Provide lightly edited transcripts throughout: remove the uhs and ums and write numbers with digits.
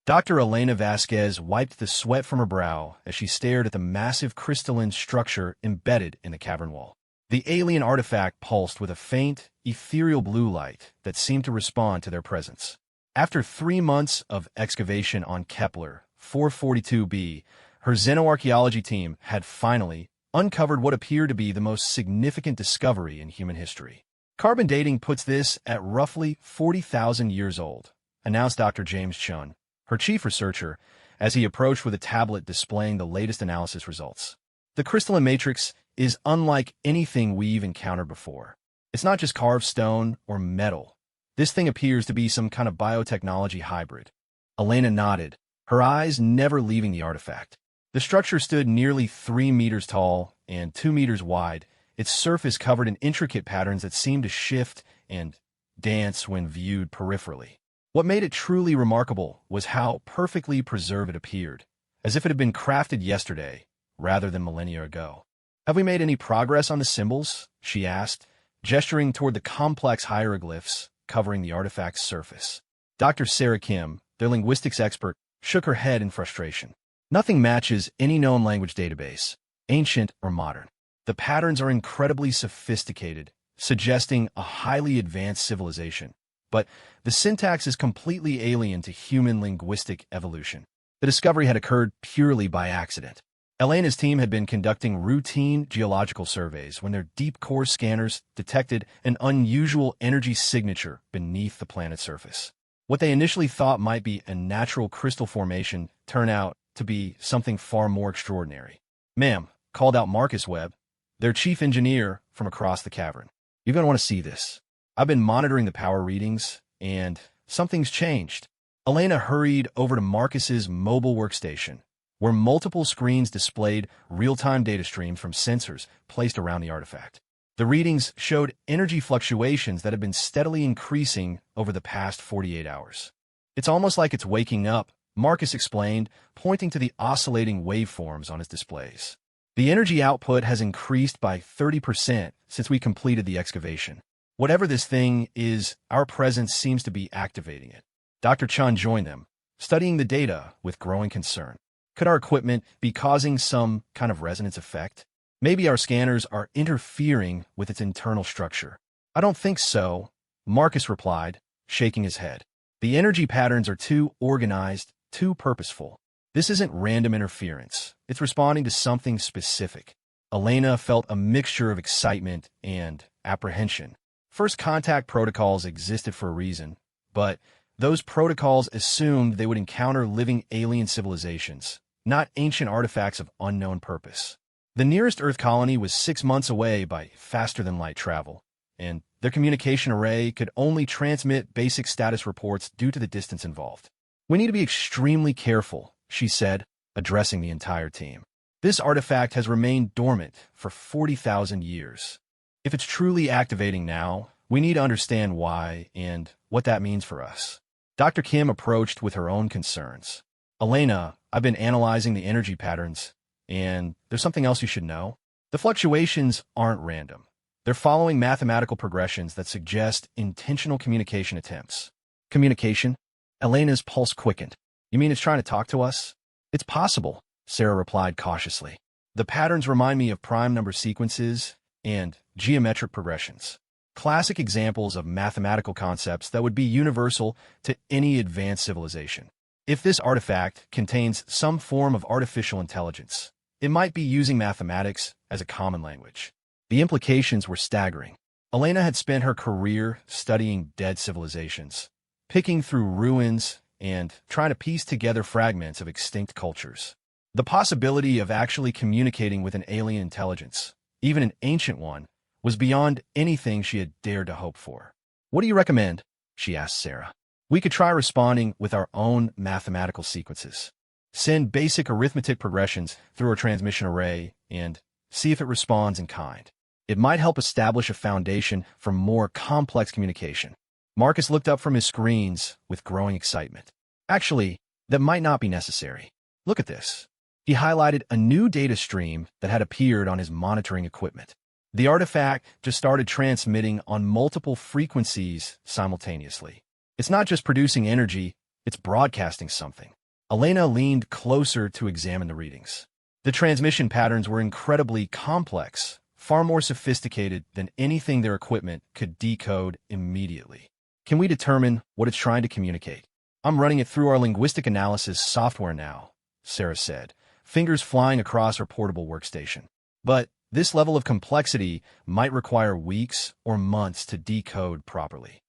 Dr. Elena Vasquez wiped the sweat from her brow as she stared at the massive crystalline structure embedded in the cavern wall. The alien artifact pulsed with a faint, ethereal blue light that seemed to respond to their presence. After 3 months of excavation on Kepler 442b, her xenoarchaeology team had finally uncovered what appeared to be the most significant discovery in human history. Carbon dating puts this at roughly 40,000 years old, announced Dr. James Chun, her chief researcher, as he approached with a tablet displaying the latest analysis results. The crystalline matrix is unlike anything we've encountered before. It's not just carved stone or metal. This thing appears to be some kind of biotechnology hybrid. Elena nodded, her eyes never leaving the artifact. The structure stood nearly 3 meters tall and 2 meters wide, its surface covered in intricate patterns that seemed to shift and dance when viewed peripherally. What made it truly remarkable was how perfectly preserved it appeared, as if it had been crafted yesterday, rather than millennia ago. "Have we made any progress on the symbols?" she asked, gesturing toward the complex hieroglyphs covering the artifact's surface. Dr. Sarah Kim, their linguistics expert, shook her head in frustration. "Nothing matches any known language database, ancient or modern. The patterns are incredibly sophisticated, suggesting a highly advanced civilization. But the syntax is completely alien to human linguistic evolution. The discovery had occurred purely by accident." Elena's team had been conducting routine geological surveys when their deep core scanners detected an unusual energy signature beneath the planet's surface. What they initially thought might be a natural crystal formation turned out to be something far more extraordinary. "Ma'am," called out Marcus Webb, their chief engineer from across the cavern. "You're going to want to see this. I've been monitoring the power readings, and something's changed." Elena hurried over to Marcus's mobile workstation, where multiple screens displayed real-time data streams from sensors placed around the artifact. The readings showed energy fluctuations that had been steadily increasing over the past 48 hours. "It's almost like it's waking up," Marcus explained, pointing to the oscillating waveforms on his displays. "The energy output has increased by 30% since we completed the excavation. Whatever this thing is, our presence seems to be activating it." Dr. Chun joined them, studying the data with growing concern. "Could our equipment be causing some kind of resonance effect? Maybe our scanners are interfering with its internal structure." "I don't think so," Marcus replied, shaking his head. "The energy patterns are too organized, too purposeful. This isn't random interference. It's responding to something specific." Elena felt a mixture of excitement and apprehension. First contact protocols existed for a reason, but those protocols assumed they would encounter living alien civilizations, not ancient artifacts of unknown purpose. The nearest Earth colony was 6 months away by faster-than-light travel, and their communication array could only transmit basic status reports due to the distance involved. "We need to be extremely careful," she said, addressing the entire team. "This artifact has remained dormant for 40,000 years. If it's truly activating now, we need to understand why and what that means for us." Dr. Kim approached with her own concerns. "Elena, I've been analyzing the energy patterns, and there's something else you should know. The fluctuations aren't random. They're following mathematical progressions that suggest intentional communication attempts." "Communication?" Elena's pulse quickened. "You mean it's trying to talk to us?" "It's possible," Sarah replied cautiously. "The patterns remind me of prime number sequences and geometric progressions. Classic examples of mathematical concepts that would be universal to any advanced civilization. If this artifact contains some form of artificial intelligence, it might be using mathematics as a common language." The implications were staggering. Elena had spent her career studying dead civilizations, picking through ruins and trying to piece together fragments of extinct cultures. The possibility of actually communicating with an alien intelligence, even an ancient one, was beyond anything she had dared to hope for. "What do you recommend?" she asked Sarah. "We could try responding with our own mathematical sequences. Send basic arithmetic progressions through our transmission array and see if it responds in kind. It might help establish a foundation for more complex communication." Marcus looked up from his screens with growing excitement. "Actually, that might not be necessary. Look at this." He highlighted a new data stream that had appeared on his monitoring equipment. The artifact just started transmitting on multiple frequencies simultaneously. It's not just producing energy, It's broadcasting something. Elena leaned closer to examine the readings. The transmission patterns were incredibly complex, far more sophisticated than anything their equipment could decode immediately. Can we determine what it's trying to communicate? I'm running it through our linguistic analysis software now, Sarah said, fingers flying across her portable workstation. But this level of complexity might require weeks or months to decode properly.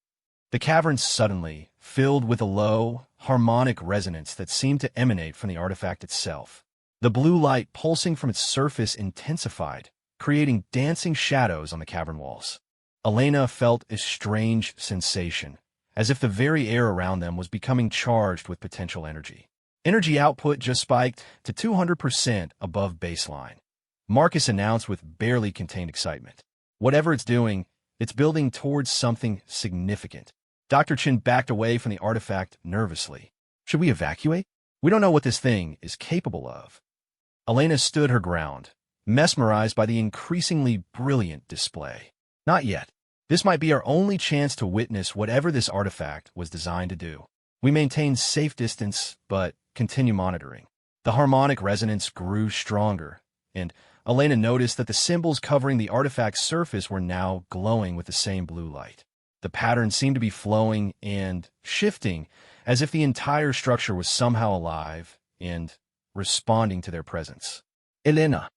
The cavern suddenly filled with a low, harmonic resonance that seemed to emanate from the artifact itself. The blue light pulsing from its surface intensified, creating dancing shadows on the cavern walls. Elena felt a strange sensation, as if the very air around them was becoming charged with potential energy. Energy output just spiked to 200% above baseline. Marcus announced with barely contained excitement. Whatever it's doing, it's building towards something significant. Dr. Chin backed away from the artifact nervously. Should we evacuate? We don't know what this thing is capable of. Elena stood her ground, mesmerized by the increasingly brilliant display. Not yet. This might be our only chance to witness whatever this artifact was designed to do. We maintain safe distance, but continue monitoring. The harmonic resonance grew stronger, and Elena noticed that the symbols covering the artifact's surface were now glowing with the same blue light. The pattern seemed to be flowing and shifting, as if the entire structure was somehow alive and responding to their presence. Elena.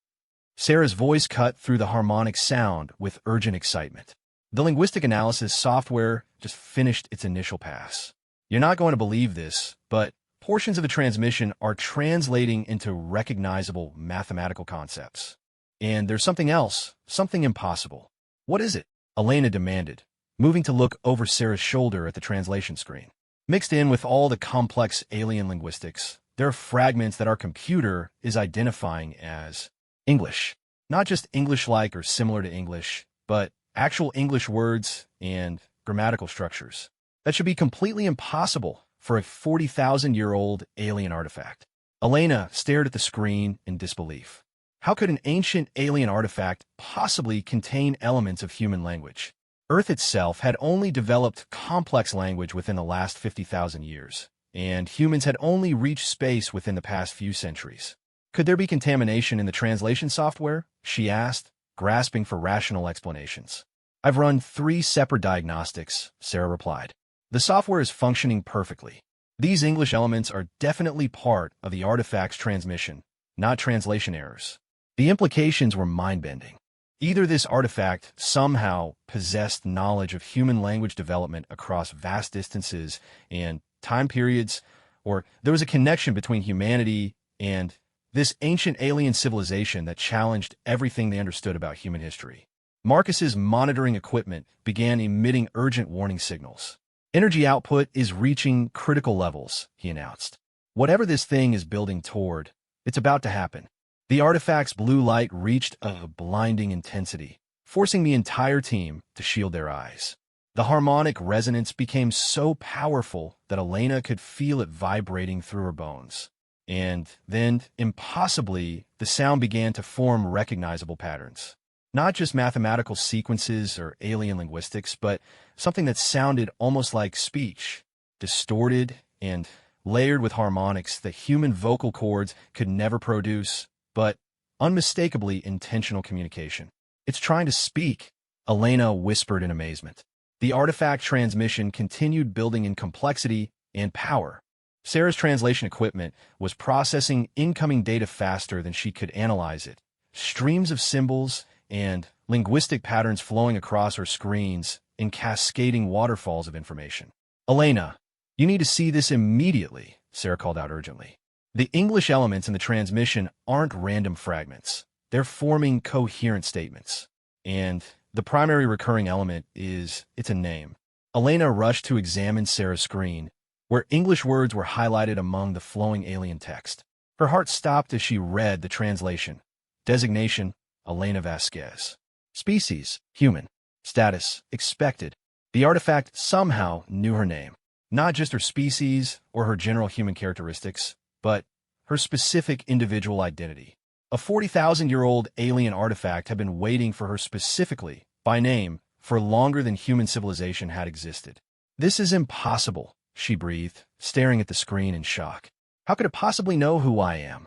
Sarah's voice cut through the harmonic sound with urgent excitement. The linguistic analysis software just finished its initial pass. You're not going to believe this, but portions of the transmission are translating into recognizable mathematical concepts. And there's something else, something impossible. What is it? Elena demanded, moving to look over Sarah's shoulder at the translation screen. Mixed in with all the complex alien linguistics, there are fragments that our computer is identifying as English. Not just English-like or similar to English, but actual English words and grammatical structures. That should be completely impossible for a 40,000-year-old alien artifact. Elena stared at the screen in disbelief. How could an ancient alien artifact possibly contain elements of human language? Earth itself had only developed complex language within the last 50,000 years, and humans had only reached space within the past few centuries. Could there be contamination in the translation software? She asked, grasping for rational explanations. I've run 3 separate diagnostics, Sarah replied. The software is functioning perfectly. These English elements are definitely part of the artifact's transmission, not translation errors. The implications were mind-bending. Either this artifact somehow possessed knowledge of human language development across vast distances and time periods, or there was a connection between humanity and this ancient alien civilization that challenged everything they understood about human history. Marcus's monitoring equipment began emitting urgent warning signals. Energy output is reaching critical levels, he announced. Whatever this thing is building toward, it's about to happen. The artifact's blue light reached a blinding intensity, forcing the entire team to shield their eyes. The harmonic resonance became so powerful that Elena could feel it vibrating through her bones. And then, impossibly, the sound began to form recognizable patterns. Not just mathematical sequences or alien linguistics, but something that sounded almost like speech, distorted and layered with harmonics that human vocal cords could never produce, but unmistakably intentional communication. It's trying to speak, Elena whispered in amazement. The artifact transmission continued building in complexity and power. Sarah's translation equipment was processing incoming data faster than she could analyze it. Streams of symbols and linguistic patterns flowing across her screens in cascading waterfalls of information. Elena, you need to see this immediately, Sarah called out urgently. The English elements in the transmission aren't random fragments. They're forming coherent statements. And the primary recurring element it's a name. Elena rushed to examine Sarah's screen, where English words were highlighted among the flowing alien text. Her heart stopped as she read the translation. Designation, Elena Vasquez. Species, human. Status, expected. The artifact somehow knew her name. Not just her species or her general human characteristics, but her specific individual identity. A 40,000-year-old alien artifact had been waiting for her specifically, by name, for longer than human civilization had existed. This is impossible, she breathed, staring at the screen in shock. How could it possibly know who I am?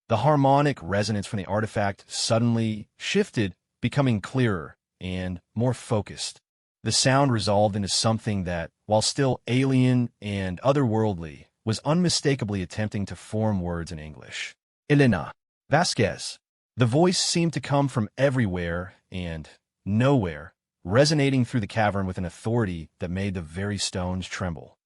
The harmonic resonance from the artifact suddenly shifted, becoming clearer and more focused. The sound resolved into something that, while still alien and otherworldly, was unmistakably attempting to form words in English. Elena Vasquez. The voice seemed to come from everywhere and nowhere, resonating through the cavern with an authority that made the very stones tremble.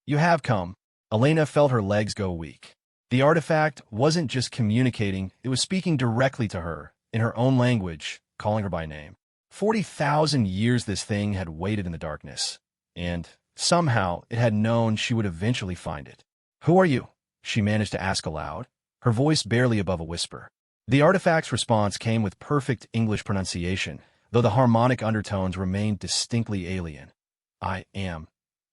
You have come. Elena felt her legs go weak. The artifact wasn't just communicating, it was speaking directly to her, in her own language, calling her by name. 40,000 years this thing had waited in the darkness, and somehow it had known she would eventually find it. Who are you? She managed to ask aloud, her voice barely above a whisper. The artifact's response came with perfect English pronunciation, though the harmonic undertones remained distinctly alien. I am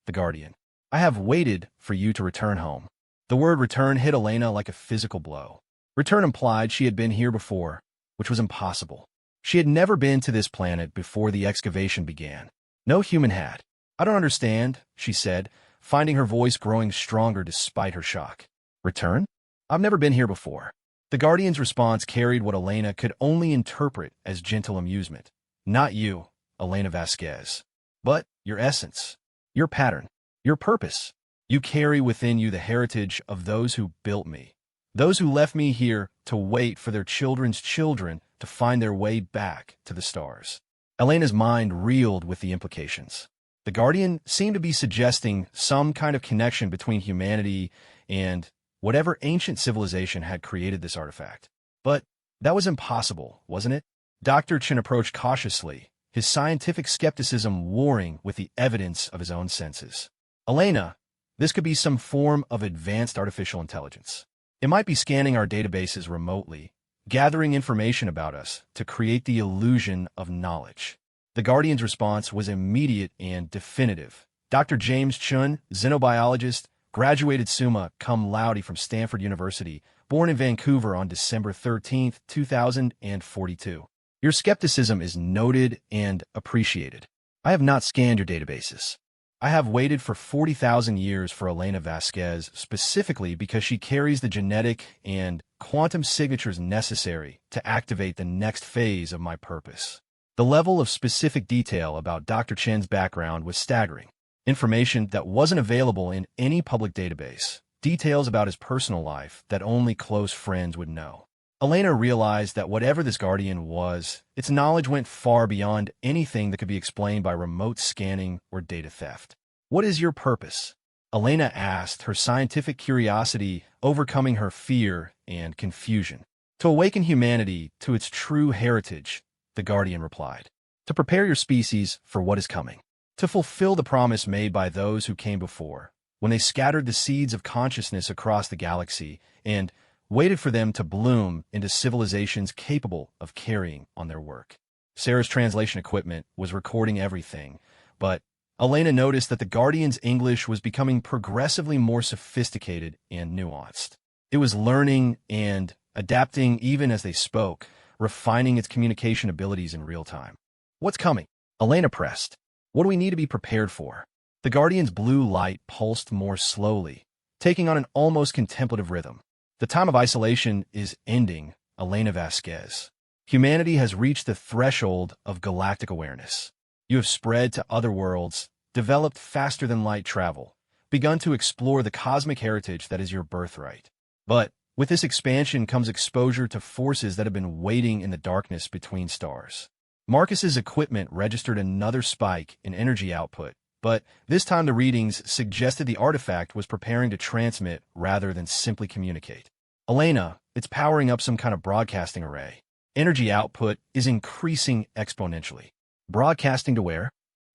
the Guardian. I have waited for you to return home. The word return hit Elena like a physical blow. Return implied she had been here before, which was impossible. She had never been to this planet before the excavation began. No human had. I don't understand, she said, finding her voice growing stronger despite her shock. Return? I've never been here before. The Guardian's response carried what Elena could only interpret as gentle amusement. Not you, Elena Vasquez, but your essence, your pattern, your purpose. You carry within you the heritage of those who built me, those who left me here to wait for their children's children to find their way back to the stars. Elena's mind reeled with the implications. The Guardian seemed to be suggesting some kind of connection between humanity and whatever ancient civilization had created this artifact. But that was impossible, wasn't it? Dr. Chen approached cautiously, his scientific skepticism warring with the evidence of his own senses. Elena, this could be some form of advanced artificial intelligence. It might be scanning our databases remotely, gathering information about us to create the illusion of knowledge. The Guardian's response was immediate and definitive. Dr. James Chun, xenobiologist, graduated summa cum laude from Stanford University, born in Vancouver on December 13, 2042. Your skepticism is noted and appreciated. I have not scanned your databases. I have waited for 40,000 years for Elena Vasquez specifically because she carries the genetic and quantum signatures necessary to activate the next phase of my purpose. The level of specific detail about Dr. Chen's background was staggering. Information that wasn't available in any public database. Details about his personal life that only close friends would know. Elena realized that whatever this Guardian was, its knowledge went far beyond anything that could be explained by remote scanning or data theft. What is your purpose? Elena asked, her scientific curiosity overcoming her fear and confusion. To awaken humanity to its true heritage, the Guardian replied. To prepare your species for what is coming. To fulfill the promise made by those who came before, when they scattered the seeds of consciousness across the galaxy and waited for them to bloom into civilizations capable of carrying on their work. Sarah's translation equipment was recording everything, but Elena noticed that the Guardian's English was becoming progressively more sophisticated and nuanced. It was learning and adapting even as they spoke, refining its communication abilities in real time. What's coming? Elena pressed. What do we need to be prepared for? The Guardian's blue light pulsed more slowly, taking on an almost contemplative rhythm. The time of isolation is ending, Elena Vasquez. Humanity has reached the threshold of galactic awareness. You have spread to other worlds, developed faster than light travel, begun to explore the cosmic heritage that is your birthright. But with this expansion comes exposure to forces that have been waiting in the darkness between stars. Marcus's equipment registered another spike in energy output, but this time the readings suggested the artifact was preparing to transmit rather than simply communicate. Elena, it's powering up some kind of broadcasting array. Energy output is increasing exponentially. Broadcasting to where?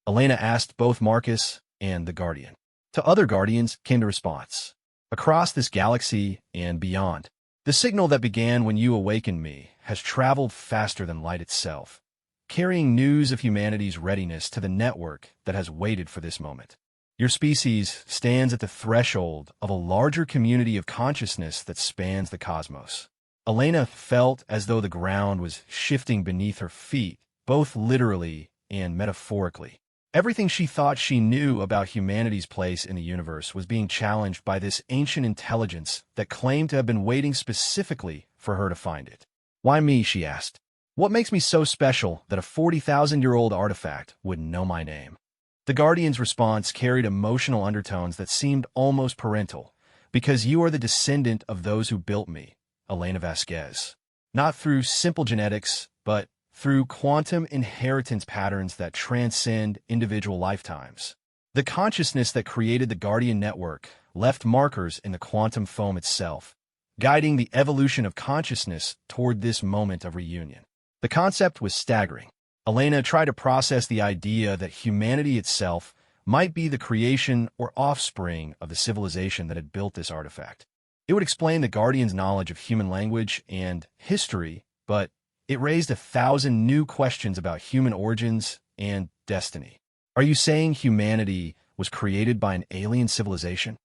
Elena asked both Marcus and the Guardian. To other Guardians came the response. Across this galaxy and beyond. The signal that began when you awakened me has traveled faster than light itself, carrying news of humanity's readiness to the network that has waited for this moment. Your species stands at the threshold of a larger community of consciousness that spans the cosmos. Elena felt as though the ground was shifting beneath her feet, both literally and metaphorically. Everything she thought she knew about humanity's place in the universe was being challenged by this ancient intelligence that claimed to have been waiting specifically for her to find it. Why me, she asked. What makes me so special that a 40,000-year-old artifact would know my name? The Guardian's response carried emotional undertones that seemed almost parental. Because you are the descendant of those who built me, Elena Vasquez. Not through simple genetics, but through quantum inheritance patterns that transcend individual lifetimes. The consciousness that created the Guardian network left markers in the quantum foam itself, guiding the evolution of consciousness toward this moment of reunion. The concept was staggering. Elena tried to process the idea that humanity itself might be the creation or offspring of the civilization that had built this artifact. It would explain the Guardian's knowledge of human language and history, but it raised 1,000 new questions about human origins and destiny. Are you saying humanity was created by an alien civilization?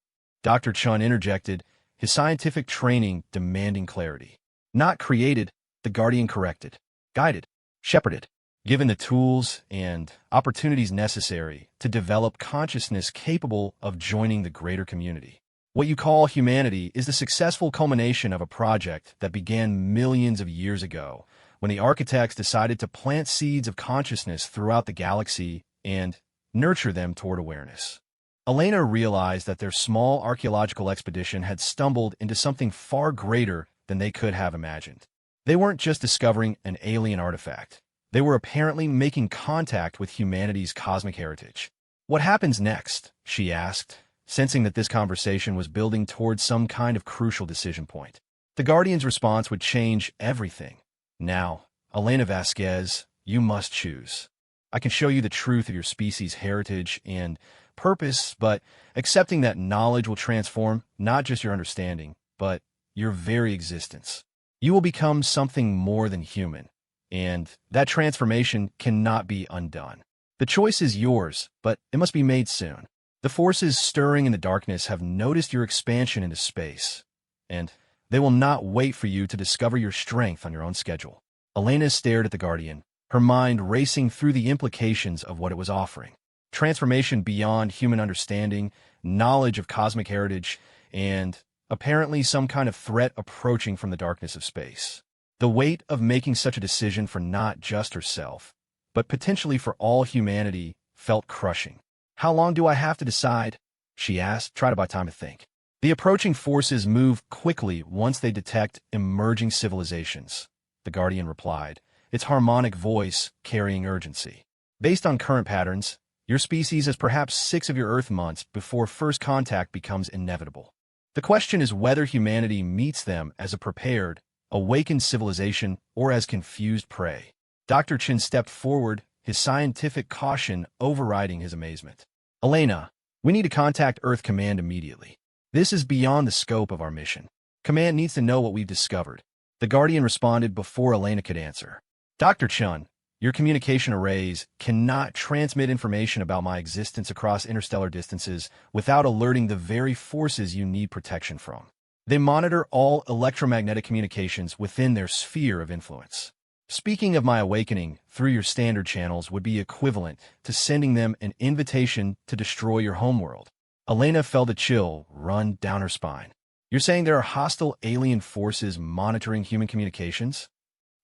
Dr. Chun interjected, his scientific training demanding clarity. Not created, the Guardian corrected. Guided. Shepherded. Given the tools and opportunities necessary to develop consciousness capable of joining the greater community. What you call humanity is the successful culmination of a project that began millions of years ago, when the architects decided to plant seeds of consciousness throughout the galaxy and nurture them toward awareness. Elena realized that their small archaeological expedition had stumbled into something far greater than they could have imagined. They weren't just discovering an alien artifact. They were apparently making contact with humanity's cosmic heritage. What happens next? She asked, sensing that this conversation was building towards some kind of crucial decision point. The Guardian's response would change everything. Now, Elena Vasquez, you must choose. I can show you the truth of your species' heritage and purpose, but accepting that knowledge will transform not just your understanding, but your very existence. You will become something more than human. And that transformation cannot be undone. The choice is yours, but it must be made soon. The forces stirring in the darkness have noticed your expansion into space, and they will not wait for you to discover your strength on your own schedule. Elena stared at the Guardian, her mind racing through the implications of what it was offering. Transformation beyond human understanding, knowledge of cosmic heritage, and apparently some kind of threat approaching from the darkness of space. The weight of making such a decision for not just herself, but potentially for all humanity, felt crushing. How long do I have to decide? She asked, try to buy time to think. The approaching forces move quickly once they detect emerging civilizations, the Guardian replied, its harmonic voice carrying urgency. Based on current patterns, your species has perhaps 6 of your Earth months before first contact becomes inevitable. The question is whether humanity meets them as a prepared, awakened civilization or as confused prey. Dr. Chin stepped forward, his scientific caution overriding his amazement. Elena, we need to contact Earth Command immediately. This is beyond the scope of our mission. Command needs to know what we've discovered. The Guardian responded before Elena could answer. Dr. Chun, your communication arrays cannot transmit information about my existence across interstellar distances without alerting the very forces you need protection from. They monitor all electromagnetic communications within their sphere of influence. Speaking of my awakening through your standard channels would be equivalent to sending them an invitation to destroy your homeworld. Elena felt a chill run down her spine. You're saying there are hostile alien forces monitoring human communications?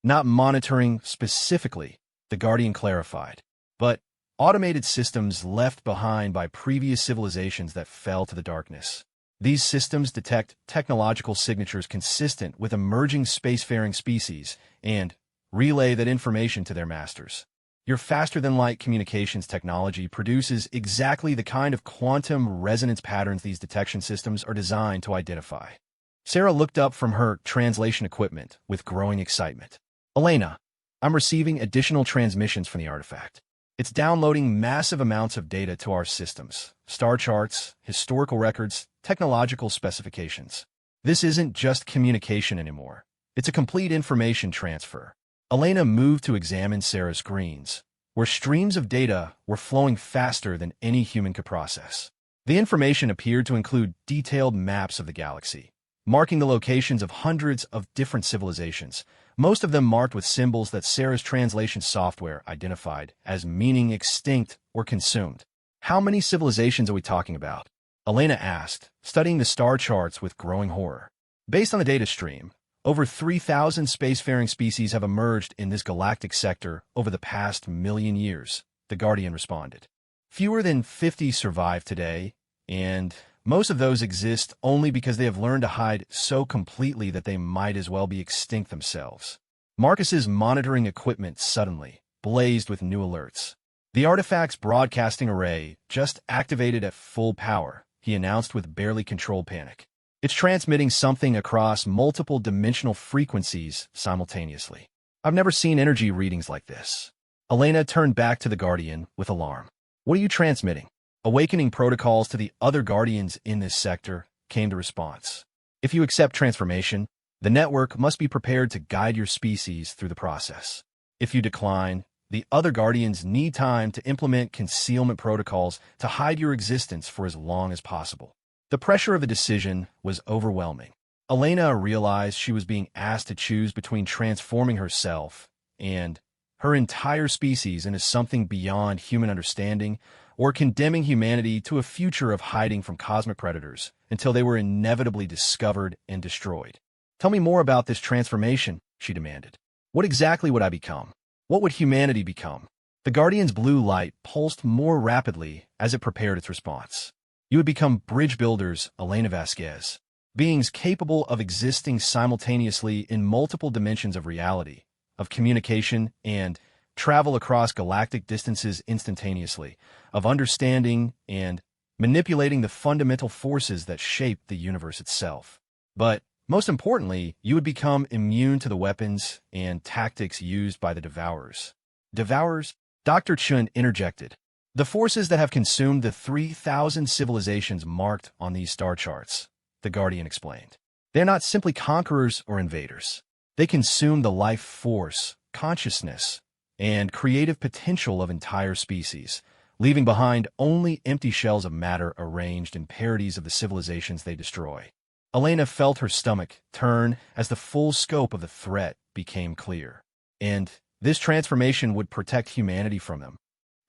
Not monitoring specifically, the Guardian clarified, but automated systems left behind by previous civilizations that fell to the darkness. These systems detect technological signatures consistent with emerging spacefaring species and relay that information to their masters. Your faster-than-light communications technology produces exactly the kind of quantum resonance patterns these detection systems are designed to identify. Sarah looked up from her translation equipment with growing excitement. Elena, I'm receiving additional transmissions from the artifact. It's downloading massive amounts of data to our systems, star charts, historical records, technological specifications. This isn't just communication anymore. It's a complete information transfer. Elena moved to examine Sarah's screens, where streams of data were flowing faster than any human could process. The information appeared to include detailed maps of the galaxy, marking the locations of hundreds of different civilizations, most of them marked with symbols that Sarah's translation software identified as meaning extinct or consumed. How many civilizations are we talking about? Elena asked, studying the star charts with growing horror. Based on the data stream, over 3,000 spacefaring species have emerged in this galactic sector over the past million years, the Guardian responded. Fewer than 50 survive today, and most of those exist only because they have learned to hide so completely that they might as well be extinct themselves. Marcus's monitoring equipment suddenly blazed with new alerts. The artifact's broadcasting array just activated at full power, he announced with barely controlled panic. It's transmitting something across multiple dimensional frequencies simultaneously. I've never seen energy readings like this. Elena turned back to the Guardian with alarm. What are you transmitting? Awakening protocols to the other Guardians in this sector, came the response. If you accept transformation, the network must be prepared to guide your species through the process. If you decline, the other Guardians need time to implement concealment protocols to hide your existence for as long as possible. The pressure of the decision was overwhelming. Elena realized she was being asked to choose between transforming herself and her entire species into something beyond human understanding, or condemning humanity to a future of hiding from cosmic predators until they were inevitably discovered and destroyed. Tell me more about this transformation, she demanded. What exactly would I become? What would humanity become? The Guardian's blue light pulsed more rapidly as it prepared its response. You would become bridge builders, Elena Vasquez, beings capable of existing simultaneously in multiple dimensions of reality, of communication and travel across galactic distances instantaneously, of understanding and manipulating the fundamental forces that shape the universe itself. But, most importantly, you would become immune to the weapons and tactics used by the Devourers. Devourers? Dr. Chun interjected. The forces that have consumed the 3,000 civilizations marked on these star charts, the Guardian explained. They are not simply conquerors or invaders. They consume the life force, consciousness, and creative potential of entire species, leaving behind only empty shells of matter arranged in parodies of the civilizations they destroy. Elena felt her stomach turn as the full scope of the threat became clear. And this transformation would protect humanity from them.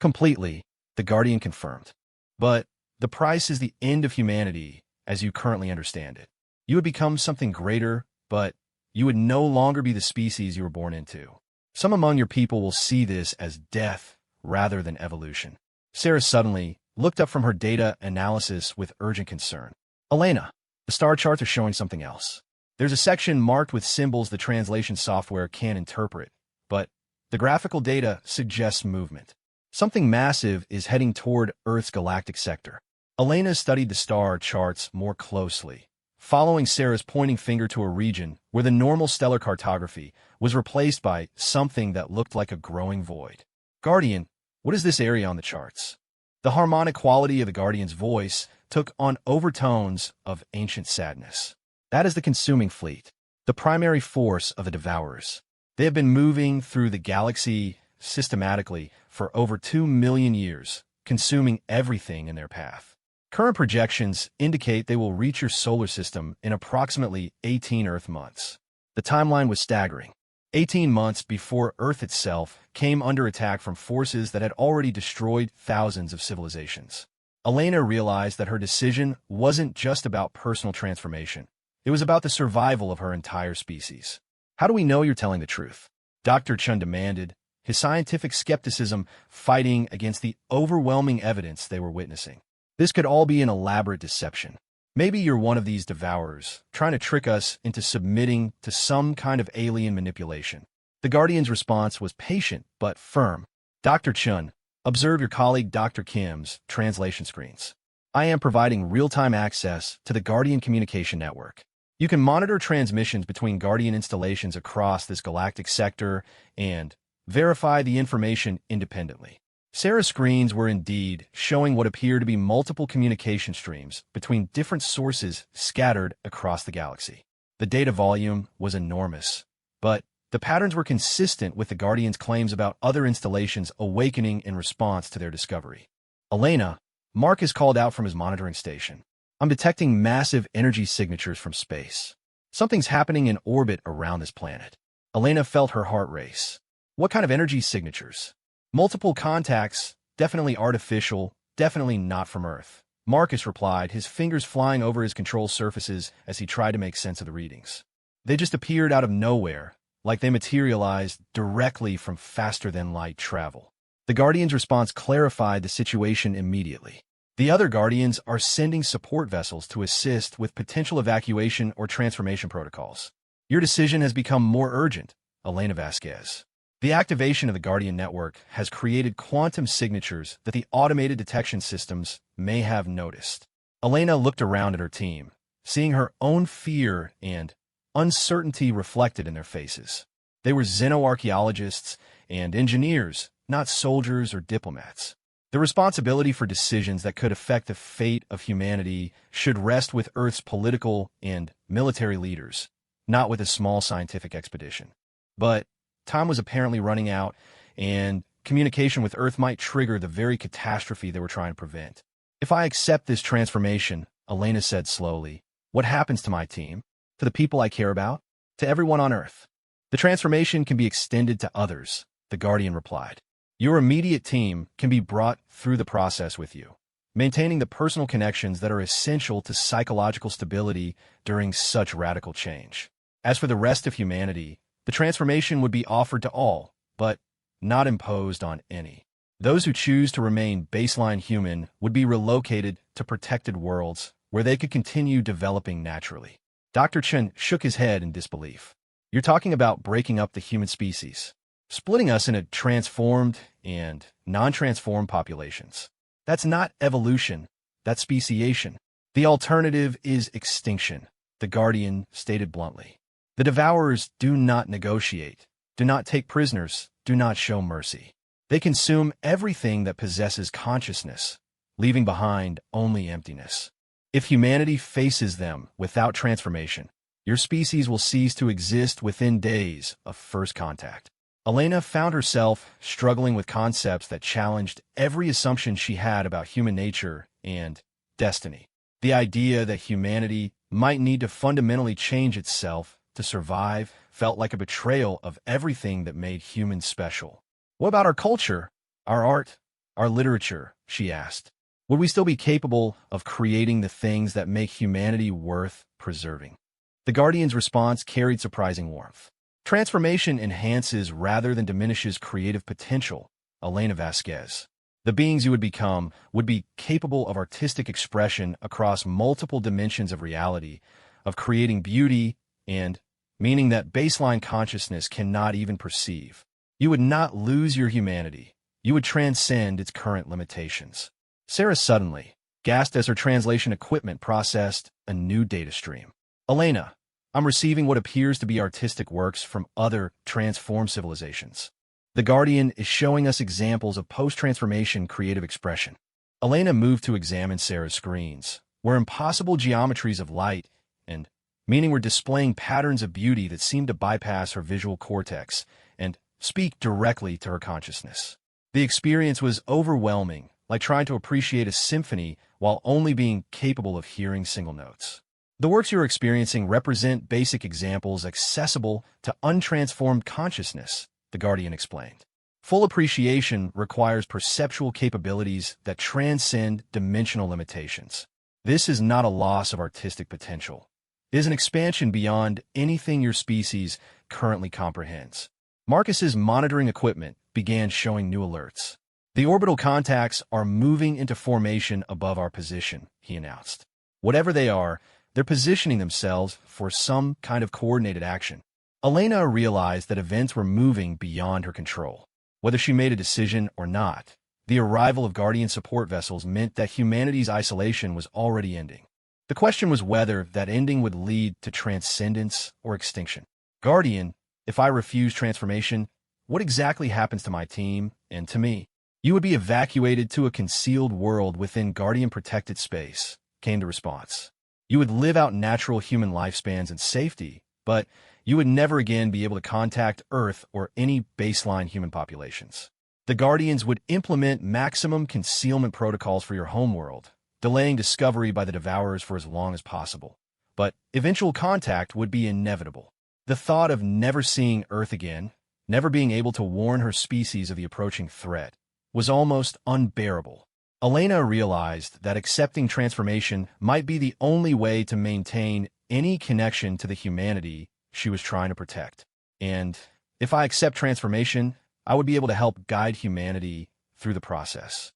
Completely, the Guardian confirmed. But the price is the end of humanity as you currently understand it. You would become something greater, but you would no longer be the species you were born into. Some among your people will see this as death rather than evolution. Sarah suddenly looked up from her data analysis with urgent concern. Elena, the star charts are showing something else. There's a section marked with symbols the translation software can't interpret, but the graphical data suggests movement. Something massive is heading toward Earth's galactic sector. Elena studied the star charts more closely, following Sarah's pointing finger to a region where the normal stellar cartography was replaced by something that looked like a growing void. Guardian, what is this area on the charts? The harmonic quality of the Guardian's voice took on overtones of ancient sadness. That is the consuming fleet, the primary force of the Devourers. They have been moving through the galaxy systematically for over 2 million years, consuming everything in their path. Current projections indicate they will reach your solar system in approximately 18 Earth months. The timeline was staggering. 18 months before Earth itself came under attack from forces that had already destroyed thousands of civilizations. Elena realized that her decision wasn't just about personal transformation. It was about the survival of her entire species. How do we know you're telling the truth? Dr. Chun demanded, his scientific skepticism fighting against the overwhelming evidence they were witnessing. This could all be an elaborate deception. Maybe you're one of these Devourers, trying to trick us into submitting to some kind of alien manipulation. The Guardian's response was patient but firm. Dr. Chun, observe your colleague Dr. Kim's translation screens. I am providing real-time access to the Guardian communication network. You can monitor transmissions between Guardian installations across this galactic sector and verify the information independently. Sarah's screens were indeed showing what appeared to be multiple communication streams between different sources scattered across the galaxy. The data volume was enormous, but the patterns were consistent with the Guardian's claims about other installations awakening in response to their discovery. Elena, Marcus called out from his monitoring station. I'm detecting massive energy signatures from space. Something's happening in orbit around this planet. Elena felt her heart race. What kind of energy signatures? Multiple contacts, definitely artificial, definitely not from Earth. Marcus replied, his fingers flying over his control surfaces as he tried to make sense of the readings. They just appeared out of nowhere, like they materialized directly from faster-than-light travel. The Guardian's response clarified the situation immediately. The other Guardians are sending support vessels to assist with potential evacuation or transformation protocols. Your decision has become more urgent, Elena Vasquez. The activation of the Guardian network has created quantum signatures that the automated detection systems may have noticed. Elena looked around at her team, seeing her own fear and uncertainty reflected in their faces. They were xenoarchaeologists and engineers, not soldiers or diplomats. The responsibility for decisions that could affect the fate of humanity should rest with Earth's political and military leaders, not with a small scientific expedition. But time was apparently running out, and communication with Earth might trigger the very catastrophe they were trying to prevent. If I accept this transformation, Elena said slowly, what happens to my team? To the people I care about? To everyone on Earth? The transformation can be extended to others, the Guardian replied. Your immediate team can be brought through the process with you, maintaining the personal connections that are essential to psychological stability during such radical change. As for the rest of humanity, the transformation would be offered to all, but not imposed on any. Those who choose to remain baseline human would be relocated to protected worlds where they could continue developing naturally. Dr. Chen shook his head in disbelief. You're talking about breaking up the human species, splitting us into transformed and non-transformed populations. That's not evolution, that's speciation. The alternative is extinction, the Guardian stated bluntly. The Devourers do not negotiate, do not take prisoners, do not show mercy. They consume everything that possesses consciousness, leaving behind only emptiness. If humanity faces them without transformation, your species will cease to exist within days of first contact. Elena found herself struggling with concepts that challenged every assumption she had about human nature and destiny. The idea that humanity might need to fundamentally change itself to survive felt like a betrayal of everything that made humans special. What about our culture, our art, our literature, she asked. Would we still be capable of creating the things that make humanity worth preserving? The Guardian's response carried surprising warmth. Transformation enhances rather than diminishes creative potential, Elena Vasquez. The beings you would become would be capable of artistic expression across multiple dimensions of reality, of creating beauty and meaning that baseline consciousness cannot even perceive. You would not lose your humanity. You would transcend its current limitations. Sarah suddenly gasped as her translation equipment processed a new data stream. Elena, I'm receiving what appears to be artistic works from other transformed civilizations. The Guardian is showing us examples of post-transformation creative expression. Elena moved to examine Sarah's screens, where impossible geometries of light and meaning were displaying patterns of beauty that seemed to bypass her visual cortex and speak directly to her consciousness. The experience was overwhelming, like trying to appreciate a symphony while only being capable of hearing single notes. The works you're experiencing represent basic examples accessible to untransformed consciousness, the Guardian explained. Full appreciation requires perceptual capabilities that transcend dimensional limitations. This is not a loss of artistic potential. It is an expansion beyond anything your species currently comprehends. Marcus's monitoring equipment began showing new alerts. The orbital contacts are moving into formation above our position, he announced. Whatever they are, they're positioning themselves for some kind of coordinated action. Elena realized that events were moving beyond her control. Whether she made a decision or not, the arrival of Guardian support vessels meant that humanity's isolation was already ending. The question was whether that ending would lead to transcendence or extinction. Guardian, if I refuse transformation, what exactly happens to my team and to me? You would be evacuated to a concealed world within Guardian-protected space, came the response. You would live out natural human lifespans in safety, but you would never again be able to contact Earth or any baseline human populations. The Guardians would implement maximum concealment protocols for your homeworld, delaying discovery by the Devourers for as long as possible. But eventual contact would be inevitable. The thought of never seeing Earth again, never being able to warn her species of the approaching threat, was almost unbearable. Elena realized that accepting transformation might be the only way to maintain any connection to the humanity she was trying to protect. And if I accept transformation, I would be able to help guide humanity through the process.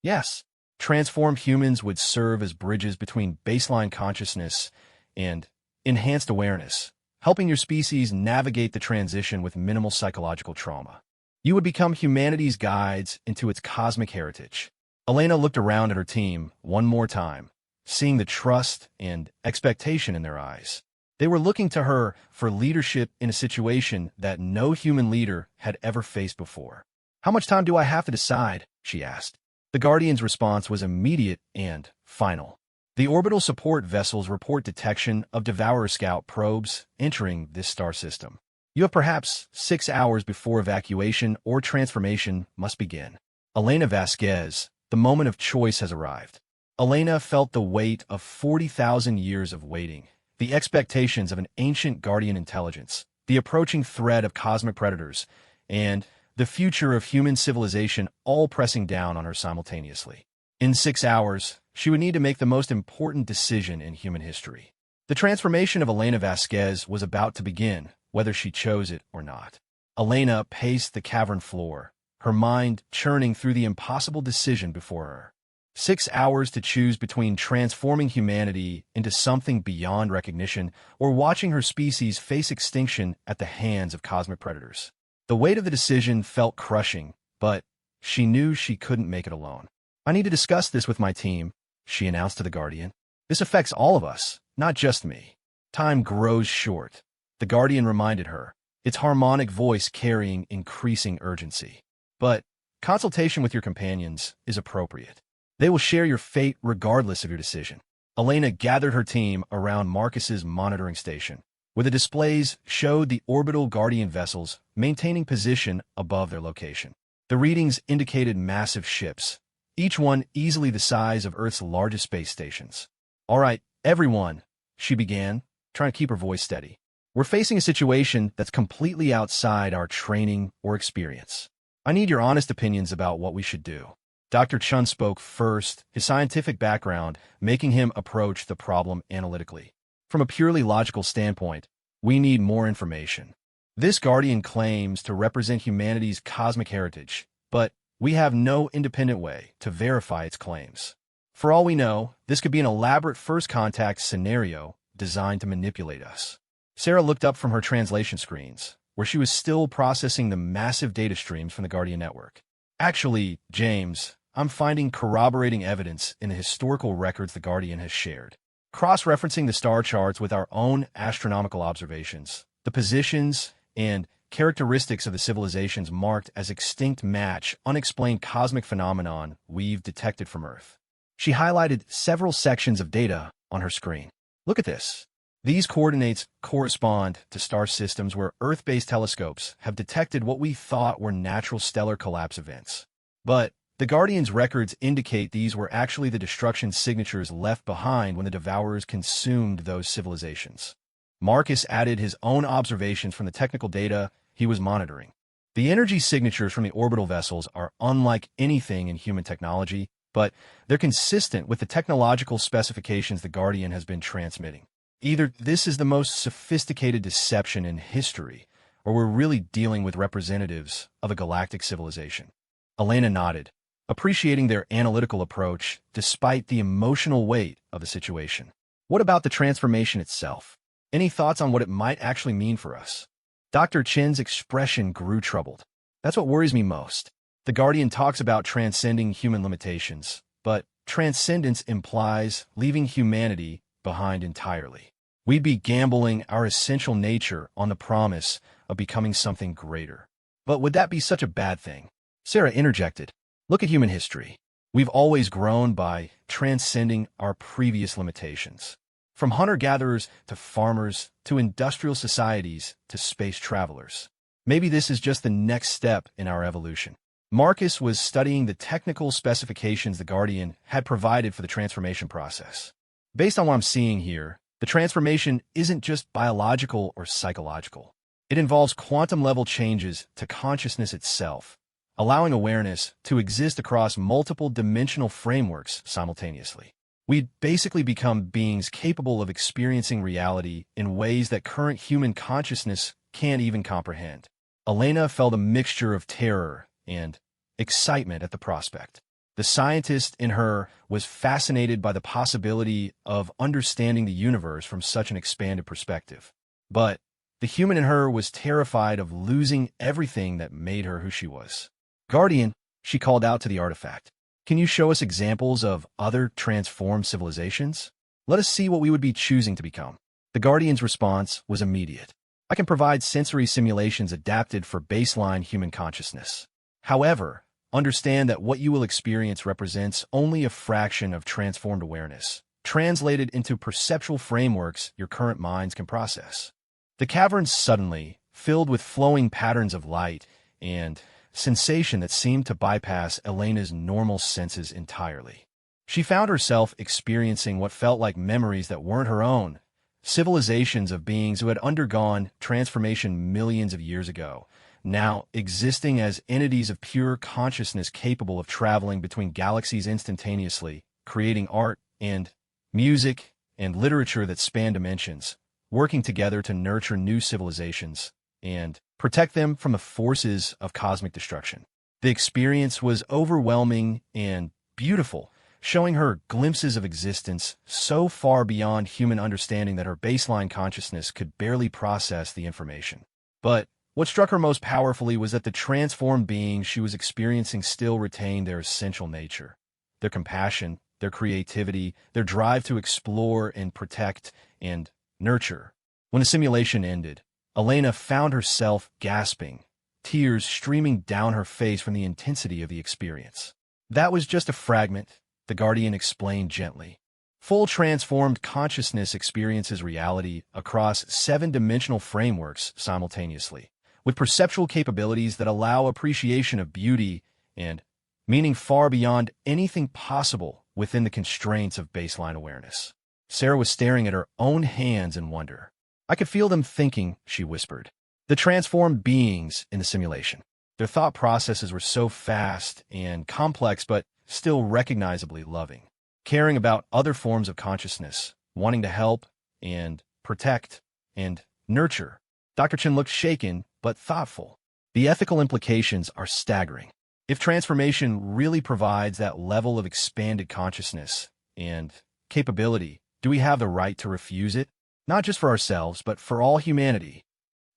Yes, transformed humans would serve as bridges between baseline consciousness and enhanced awareness, helping your species navigate the transition with minimal psychological trauma. You would become humanity's guides into its cosmic heritage. Elena looked around at her team one more time, seeing the trust and expectation in their eyes. They were looking to her for leadership in a situation that no human leader had ever faced before. "How much time do I have to decide?" she asked. The Guardian's response was immediate and final. The orbital support vessels report detection of Devourer Scout probes entering this star system. You have perhaps 6 hours before evacuation or transformation must begin. Elena Vasquez, the moment of choice has arrived. Elena felt the weight of 40,000 years of waiting, the expectations of an ancient Guardian intelligence, the approaching threat of cosmic predators, and the future of human civilization all pressing down on her simultaneously. In 6 hours, she would need to make the most important decision in human history. The transformation of Elena Vasquez was about to begin, whether she chose it or not. Elena paced the cavern floor, her mind churning through the impossible decision before her. 6 hours to choose between transforming humanity into something beyond recognition or watching her species face extinction at the hands of cosmic predators. The weight of the decision felt crushing, but she knew she couldn't make it alone. "I need to discuss this with my team," she announced to the Guardian. "This affects all of us, not just me." "Time grows short," the Guardian reminded her, its harmonic voice carrying increasing urgency. "But consultation with your companions is appropriate. They will share your fate regardless of your decision." Elena gathered her team around Marcus's monitoring station, where the displays showed the orbital Guardian vessels maintaining position above their location. The readings indicated massive ships, each one easily the size of Earth's largest space stations. "All right, everyone," she began, trying to keep her voice steady. "We're facing a situation that's completely outside our training or experience. I need your honest opinions about what we should do." Dr. Chun spoke first, his scientific background making him approach the problem analytically. "From a purely logical standpoint, we need more information. This Guardian claims to represent humanity's cosmic heritage, but we have no independent way to verify its claims. For all we know, this could be an elaborate first contact scenario designed to manipulate us." Sarah looked up from her translation screens, where she was still processing the massive data streams from the Guardian network. "Actually, James, I'm finding corroborating evidence in the historical records the Guardian has shared. Cross-referencing the star charts with our own astronomical observations, the positions and characteristics of the civilizations marked as extinct match unexplained cosmic phenomenon we've detected from Earth." She highlighted several sections of data on her screen. "Look at this. These coordinates correspond to star systems where Earth-based telescopes have detected what we thought were natural stellar collapse events. But the Guardian's records indicate these were actually the destruction signatures left behind when the Devourers consumed those civilizations." Marcus added his own observations from the technical data he was monitoring. "The energy signatures from the orbital vessels are unlike anything in human technology, but they're consistent with the technological specifications the Guardian has been transmitting. Either this is the most sophisticated deception in history, or we're really dealing with representatives of a galactic civilization." Elena nodded, appreciating their analytical approach despite the emotional weight of the situation. "What about the transformation itself? Any thoughts on what it might actually mean for us?" Dr. Chen's expression grew troubled. "That's what worries me most. The Guardian talks about transcending human limitations, but transcendence implies leaving humanity behind entirely. We'd be gambling our essential nature on the promise of becoming something greater. But would that be such a bad thing?" Sarah interjected. "Look at human history. We've always grown by transcending our previous limitations. From hunter-gatherers to farmers to industrial societies to space travelers. Maybe this is just the next step in our evolution." Marcus was studying the technical specifications the Guardian had provided for the transformation process. Based on what I'm seeing here, the transformation isn't just biological or psychological. It involves quantum-level changes to consciousness itself, allowing awareness to exist across multiple dimensional frameworks simultaneously. We'd basically become beings capable of experiencing reality in ways that current human consciousness can't even comprehend. Elena felt a mixture of terror and excitement at the prospect. The scientist in her was fascinated by the possibility of understanding the universe from such an expanded perspective. But the human in her was terrified of losing everything that made her who she was. Guardian, she called out to the artifact. Can you show us examples of other transformed civilizations? Let us see what we would be choosing to become. The Guardian's response was immediate. I can provide sensory simulations adapted for baseline human consciousness. However, understand that what you will experience represents only a fraction of transformed awareness, translated into perceptual frameworks your current minds can process. The cavern suddenly filled with flowing patterns of light and sensation that seemed to bypass Elena's normal senses entirely. She found herself experiencing what felt like memories that weren't her own, civilizations of beings who had undergone transformation millions of years ago, now existing as entities of pure consciousness capable of traveling between galaxies instantaneously, creating art and music and literature that span dimensions, working together to nurture new civilizations and protect them from the forces of cosmic destruction. The experience was overwhelming and beautiful, showing her glimpses of existence so far beyond human understanding that her baseline consciousness could barely process the information. But what struck her most powerfully was that the transformed beings she was experiencing still retained their essential nature, their compassion, their creativity, their drive to explore and protect and nurture. When the simulation ended, Elena found herself gasping, tears streaming down her face from the intensity of the experience. That was just a fragment, the Guardian explained gently. Full transformed consciousness experiences reality across 7-dimensional frameworks simultaneously, with perceptual capabilities that allow appreciation of beauty and meaning far beyond anything possible within the constraints of baseline awareness. Sarah was staring at her own hands in wonder. I could feel them thinking, she whispered. The transformed beings in the simulation. Their thought processes were so fast and complex, but still recognizably loving, caring about other forms of consciousness, wanting to help and protect and nurture. Dr. Chen looked shaken, but thoughtful. The ethical implications are staggering. If transformation really provides that level of expanded consciousness and capability, do we have the right to refuse it? Not just for ourselves, but for all humanity.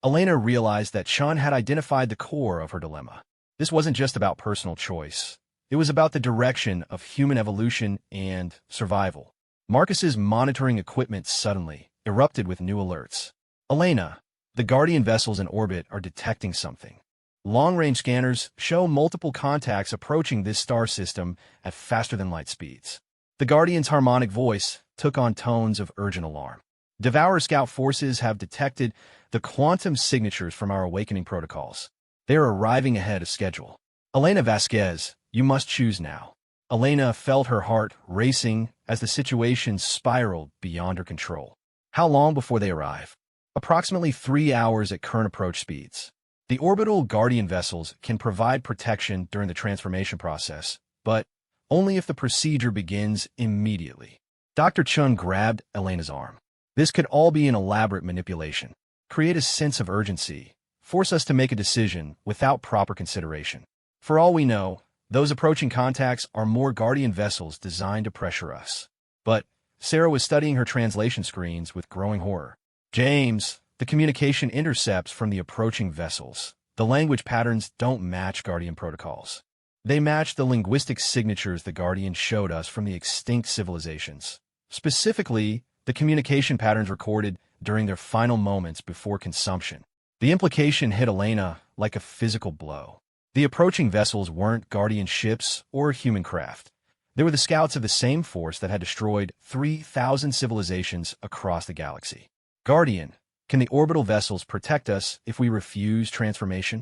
Elena realized that Chun had identified the core of her dilemma. This wasn't just about personal choice. It was about the direction of human evolution and survival. Marcus's monitoring equipment suddenly erupted with new alerts. Elena, the Guardian vessels in orbit are detecting something. Long-range scanners show multiple contacts approaching this star system at faster-than-light speeds. The Guardian's harmonic voice took on tones of urgent alarm. Devourer Scout forces have detected the quantum signatures from our awakening protocols. They are arriving ahead of schedule. Elena Vasquez, you must choose now. Elena felt her heart racing as the situation spiraled beyond her control. How long before they arrive? Approximately 3 hours at current approach speeds. The orbital Guardian vessels can provide protection during the transformation process, but only if the procedure begins immediately. Dr. Chun grabbed Elena's arm. This could all be an elaborate manipulation. Create a sense of urgency. Force us to make a decision without proper consideration. For all we know, those approaching contacts are more Guardian vessels designed to pressure us. But Sarah was studying her translation screens with growing horror. James, the communication intercepts from the approaching vessels. The language patterns don't match Guardian protocols. They match the linguistic signatures the Guardian showed us from the extinct civilizations. Specifically, the communication patterns recorded during their final moments before consumption. The implication hit Elena like a physical blow. The approaching vessels weren't Guardian ships or human craft. They were the scouts of the same force that had destroyed 3,000 civilizations across the galaxy. Guardian, can the orbital vessels protect us if we refuse transformation?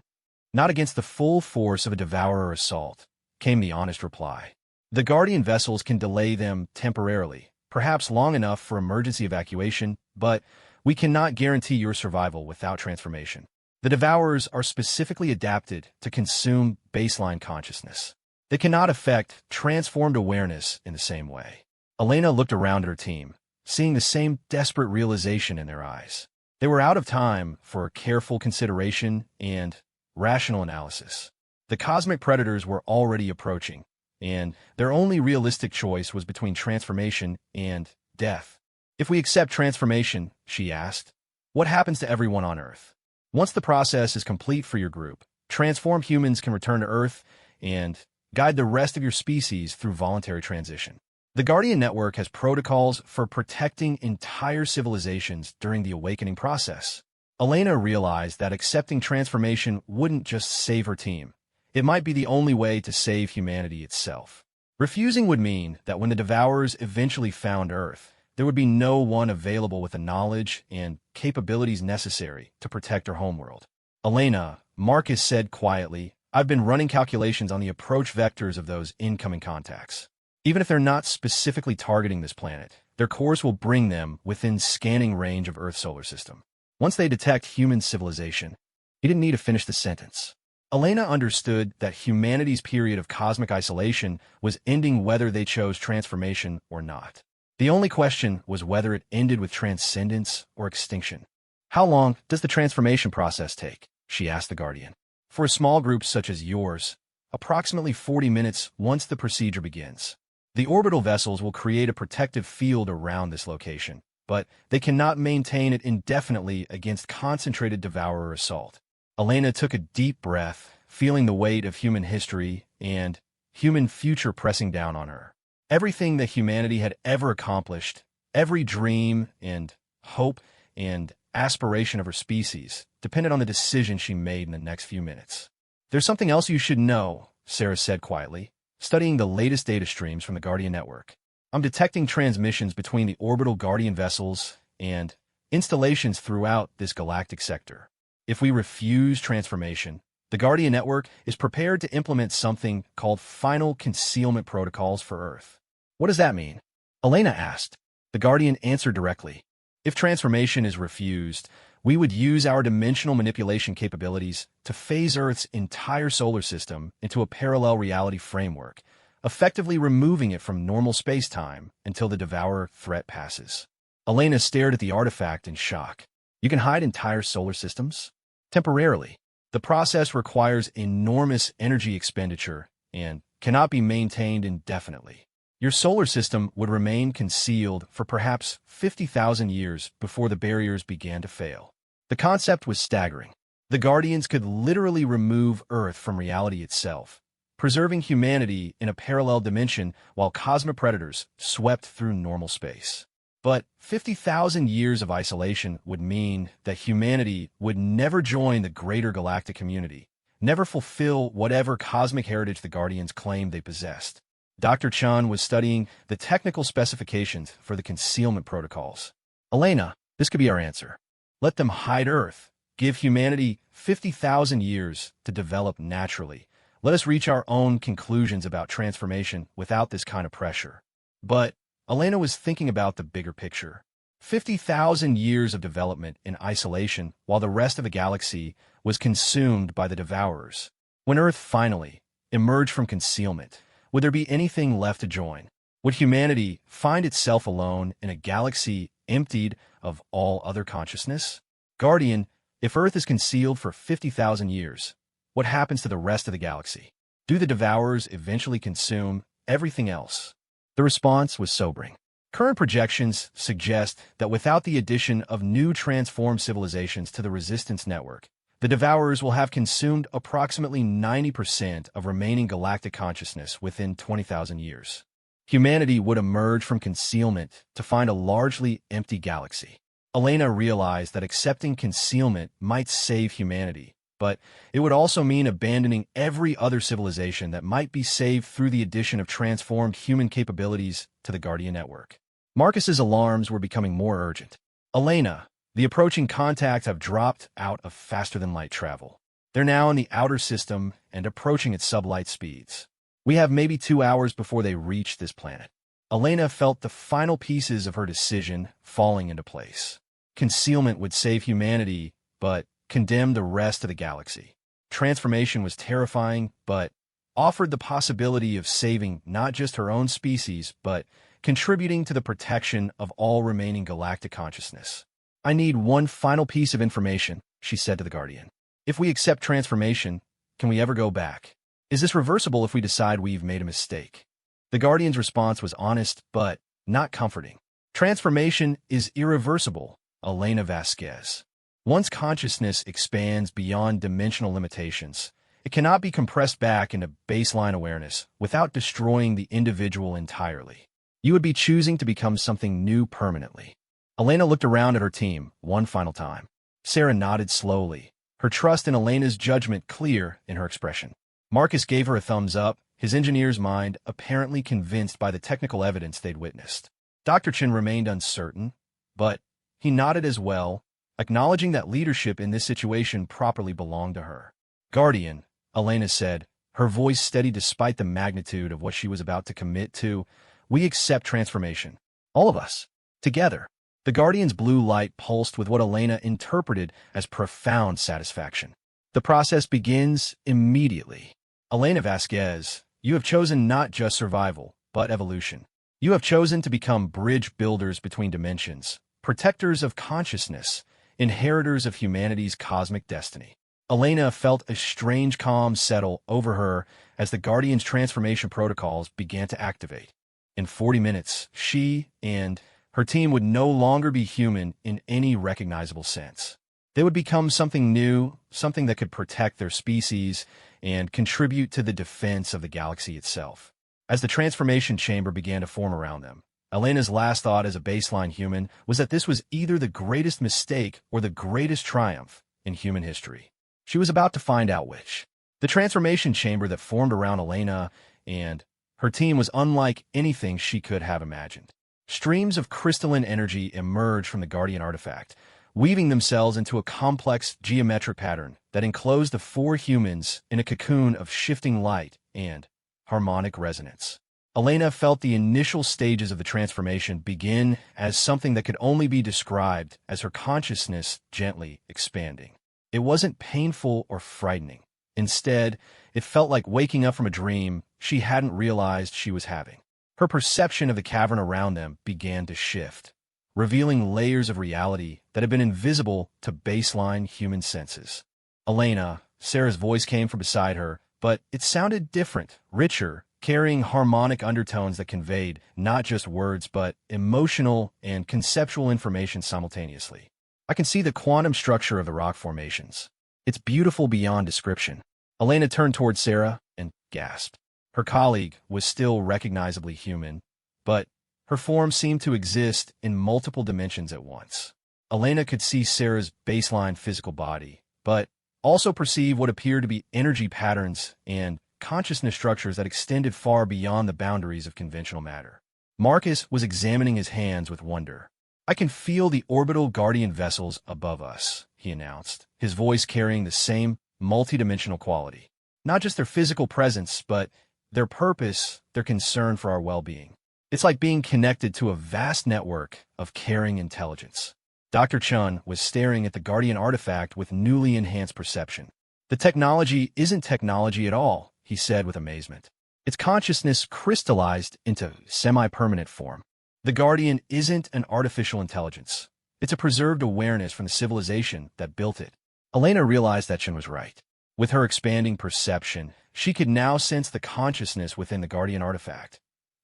Not against the full force of a devourer assault, came the honest reply. The Guardian vessels can delay them temporarily, perhaps long enough for emergency evacuation, but we cannot guarantee your survival without transformation. The Devourers are specifically adapted to consume baseline consciousness. They cannot affect transformed awareness in the same way. Elena looked around at her team, seeing the same desperate realization in their eyes. They were out of time for careful consideration and rational analysis. The cosmic predators were already approaching, and their only realistic choice was between transformation and death. If we accept transformation, she asked, what happens to everyone on Earth? Once the process is complete for your group, transformed humans can return to Earth and guide the rest of your species through voluntary transition. The Guardian Network has protocols for protecting entire civilizations during the awakening process. Elena realized that accepting transformation wouldn't just save her team. It might be the only way to save humanity itself. Refusing would mean that when the Devourers eventually found Earth, there would be no one available with the knowledge and capabilities necessary to protect her homeworld. Elena, Marcus said quietly, I've been running calculations on the approach vectors of those incoming contacts. Even if they're not specifically targeting this planet, their course will bring them within scanning range of Earth's solar system. Once they detect human civilization, he didn't need to finish the sentence. Elena understood that humanity's period of cosmic isolation was ending whether they chose transformation or not. The only question was whether it ended with transcendence or extinction. How long does the transformation process take? She asked the Guardian. For a small group such as yours, approximately 40 minutes once the procedure begins. The orbital vessels will create a protective field around this location, but they cannot maintain it indefinitely against concentrated devourer assault. Elena took a deep breath, feeling the weight of human history and human future pressing down on her. Everything that humanity had ever accomplished, every dream and hope and aspiration of her species, depended on the decision she made in the next few minutes. There's something else you should know, Sarah said quietly, studying the latest data streams from the Guardian Network. I'm detecting transmissions between the orbital Guardian vessels and installations throughout this galactic sector. If we refuse transformation, the Guardian Network is prepared to implement something called final concealment protocols for Earth. What does that mean? Elena asked. The Guardian answered directly. If transformation is refused, we would use our dimensional manipulation capabilities to phase Earth's entire solar system into a parallel reality framework, effectively removing it from normal space-time until the Devourer threat passes. Elena stared at the artifact in shock. You can hide entire solar systems? Temporarily. The process requires enormous energy expenditure and cannot be maintained indefinitely. Your solar system would remain concealed for perhaps 50,000 years before the barriers began to fail. The concept was staggering. The Guardians could literally remove Earth from reality itself, preserving humanity in a parallel dimension while cosmic predators swept through normal space. But 50,000 years of isolation would mean that humanity would never join the greater galactic community, never fulfill whatever cosmic heritage the Guardians claimed they possessed. Dr. Chan was studying the technical specifications for the concealment protocols. Elena, this could be our answer. Let them hide Earth. Give humanity 50,000 years to develop naturally. Let us reach our own conclusions about transformation without this kind of pressure. But Elena was thinking about the bigger picture. 50,000 years of development in isolation while the rest of the galaxy was consumed by the Devourers. When Earth finally emerged from concealment, would there be anything left to join? Would humanity find itself alone in a galaxy emptied of all other consciousness? Guardian, if Earth is concealed for 50,000 years, what happens to the rest of the galaxy? Do the Devourers eventually consume everything else? The response was sobering. Current projections suggest that without the addition of new transformed civilizations to the Resistance Network, the Devourers will have consumed approximately 90% of remaining galactic consciousness within 20,000 years. Humanity would emerge from concealment to find a largely empty galaxy. Elena realized that accepting concealment might save humanity, but it would also mean abandoning every other civilization that might be saved through the addition of transformed human capabilities to the Guardian Network. Marcus's alarms were becoming more urgent. Elena, the approaching contacts have dropped out of faster-than-light travel. They're now in the outer system and approaching at sublight speeds. We have maybe 2 hours before they reach this planet. Elena felt the final pieces of her decision falling into place. Concealment would save humanity, but condemn the rest of the galaxy. Transformation was terrifying, but offered the possibility of saving not just her own species, but contributing to the protection of all remaining galactic consciousness. "I need one final piece of information," she said to the Guardian. "If we accept transformation, can we ever go back? Is this reversible if we decide we've made a mistake?" The Guardian's response was honest, but not comforting. "Transformation is irreversible, Elena Vasquez. Once consciousness expands beyond dimensional limitations, it cannot be compressed back into baseline awareness without destroying the individual entirely. You would be choosing to become something new permanently." Elena looked around at her team one final time. Sarah nodded slowly, her trust in Elena's judgment clear in her expression. Marcus gave her a thumbs up, his engineer's mind apparently convinced by the technical evidence they'd witnessed. Dr. Chen remained uncertain, but he nodded as well, acknowledging that leadership in this situation properly belonged to her. "Guardian," Elena said, her voice steady despite the magnitude of what she was about to commit to, "we accept transformation. All of us. Together." The Guardian's blue light pulsed with what Elena interpreted as profound satisfaction. "The process begins immediately. Elena Vasquez, you have chosen not just survival, but evolution. You have chosen to become bridge builders between dimensions, protectors of consciousness, inheritors of humanity's cosmic destiny." Elena felt a strange calm settle over her as the Guardian's transformation protocols began to activate. In 40 minutes, she and her team would no longer be human in any recognizable sense. They would become something new, something that could protect their species and contribute to the defense of the galaxy itself. As the transformation chamber began to form around them, Elena's last thought as a baseline human was that this was either the greatest mistake or the greatest triumph in human history. She was about to find out which. The transformation chamber that formed around Elena and her team was unlike anything she could have imagined. Streams of crystalline energy emerged from the Guardian artifact, weaving themselves into a complex geometric pattern that enclosed the 4 humans in a cocoon of shifting light and harmonic resonance. Elena felt the initial stages of the transformation begin as something that could only be described as her consciousness gently expanding. It wasn't painful or frightening. Instead, it felt like waking up from a dream she hadn't realized she was having. Her perception of the cavern around them began to shift, revealing layers of reality that had been invisible to baseline human senses. "Elena," Sarah's voice came from beside her, but it sounded different, richer, carrying harmonic undertones that conveyed not just words but emotional and conceptual information simultaneously. "I can see the quantum structure of the rock formations. It's beautiful beyond description." Elena turned toward Sarah and gasped. Her colleague was still recognizably human, but her form seemed to exist in multiple dimensions at once. Elena could see Sarah's baseline physical body, but also perceive what appeared to be energy patterns and consciousness structures that extended far beyond the boundaries of conventional matter. Marcus was examining his hands with wonder. "I can feel the orbital Guardian vessels above us," he announced, his voice carrying the same multidimensional quality. "Not just their physical presence, but their purpose, their concern for our well-being. It's like being connected to a vast network of caring intelligence." Dr. Chun was staring at the Guardian artifact with newly enhanced perception. "The technology isn't technology at all," he said with amazement. "It's consciousness crystallized into semi-permanent form. The Guardian isn't an artificial intelligence. It's a preserved awareness from the civilization that built it." Elena realized that Chun was right. With her expanding perception, she could now sense the consciousness within the Guardian artifact.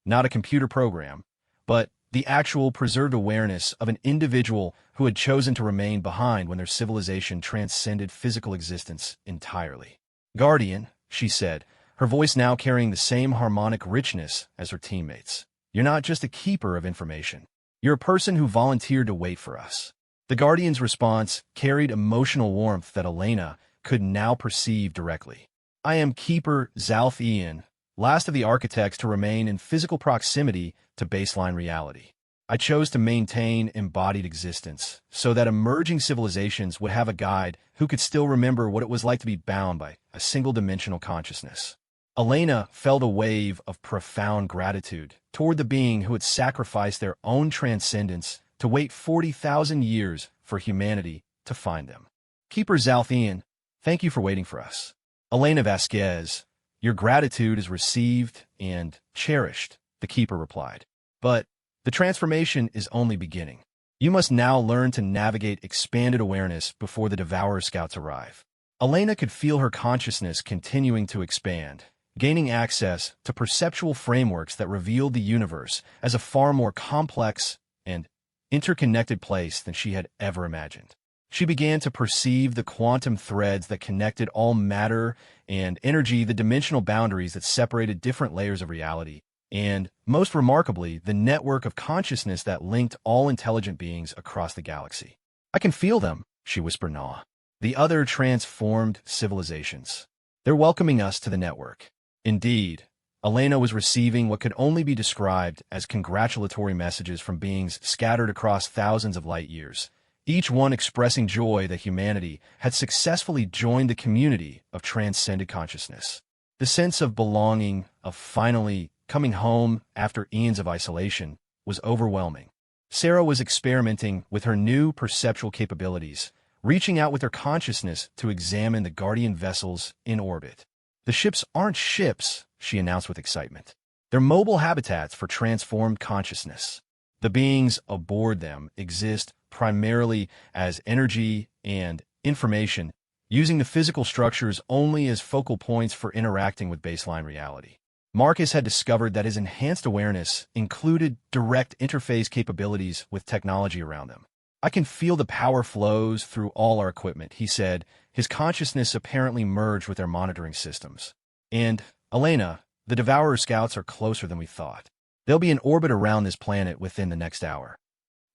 Not a computer program, but the actual preserved awareness of an individual who had chosen to remain behind when their civilization transcended physical existence entirely. "Guardian," she said, her voice now carrying the same harmonic richness as her teammates. "You're not just a keeper of information. You're a person who volunteered to wait for us." The Guardian's response carried emotional warmth that Elena could now perceive directly. "I am Keeper Zalf Ian, last of the architects to remain in physical proximity to baseline reality. I chose to maintain embodied existence so that emerging civilizations would have a guide who could still remember what it was like to be bound by a single-dimensional consciousness. Elena felt a wave of profound gratitude toward the being who had sacrificed their own transcendence to wait 40,000 years for humanity to find them. Keeper Zalthian, thank you for waiting for us. Elena Vasquez, your gratitude is received and cherished, the Keeper replied. But the transformation is only beginning. You must now learn to navigate expanded awareness before the Devourer Scouts arrive. Elena could feel her consciousness continuing to expand, gaining access to perceptual frameworks that revealed the universe as a far more complex and interconnected place than she had ever imagined. She began to perceive the quantum threads that connected all matter and energy, the dimensional boundaries that separated different layers of reality, and, most remarkably, the network of consciousness that linked all intelligent beings across the galaxy. I can feel them, she whispered in awe. The other transformed civilizations. They're welcoming us to the network. Indeed, Elena was receiving what could only be described as congratulatory messages from beings scattered across thousands of light years, each one expressing joy that humanity had successfully joined the community of transcended consciousness. The sense of belonging, of finally coming home after eons of isolation, was overwhelming. Sarah was experimenting with her new perceptual capabilities, reaching out with her consciousness to examine the Guardian vessels in orbit. The ships aren't ships, she announced with excitement. They're mobile habitats for transformed consciousness. The beings aboard them exist primarily as energy and information, using the physical structures only as focal points for interacting with baseline reality. Marcus had discovered that his enhanced awareness included direct interface capabilities with technology around them. I can feel the power flows through all our equipment, he said, his consciousness apparently merged with their monitoring systems. And, Elena, the Devourer Scouts are closer than we thought. They'll be in orbit around this planet within the next hour.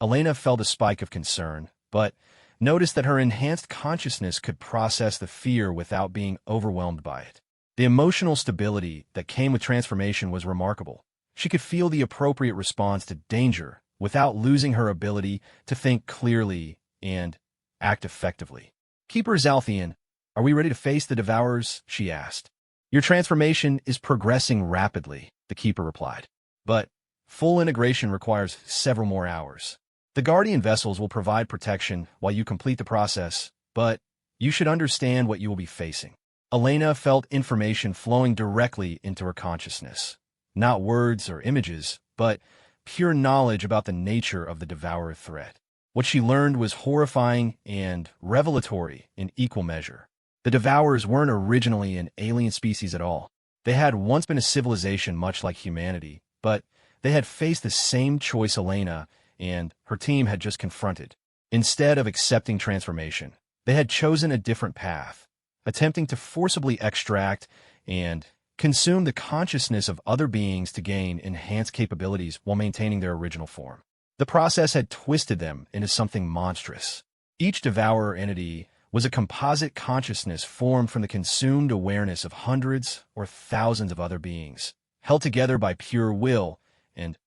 Elena felt a spike of concern, but noticed that her enhanced consciousness could process the fear without being overwhelmed by it. The emotional stability that came with transformation was remarkable. She could feel the appropriate response to danger without losing her ability to think clearly and act effectively. Keeper Zalthian, are we ready to face the Devourers? She asked. Your transformation is progressing rapidly, the Keeper replied. But full integration requires several more hours. The Guardian vessels will provide protection while you complete the process, but you should understand what you will be facing. Elena felt information flowing directly into her consciousness. Not words or images, but pure knowledge about the nature of the Devourer threat. What she learned was horrifying and revelatory in equal measure. The Devourers weren't originally an alien species at all. They had once been a civilization much like humanity, but they had faced the same choice Elena and her team had just confronted. Instead of accepting transformation, they had chosen a different path, attempting to forcibly extract and consume the consciousness of other beings to gain enhanced capabilities while maintaining their original form. The process had twisted them into something monstrous. Each devourer entity was a composite consciousness formed from the consumed awareness of hundreds or thousands of other beings, held together by pure will and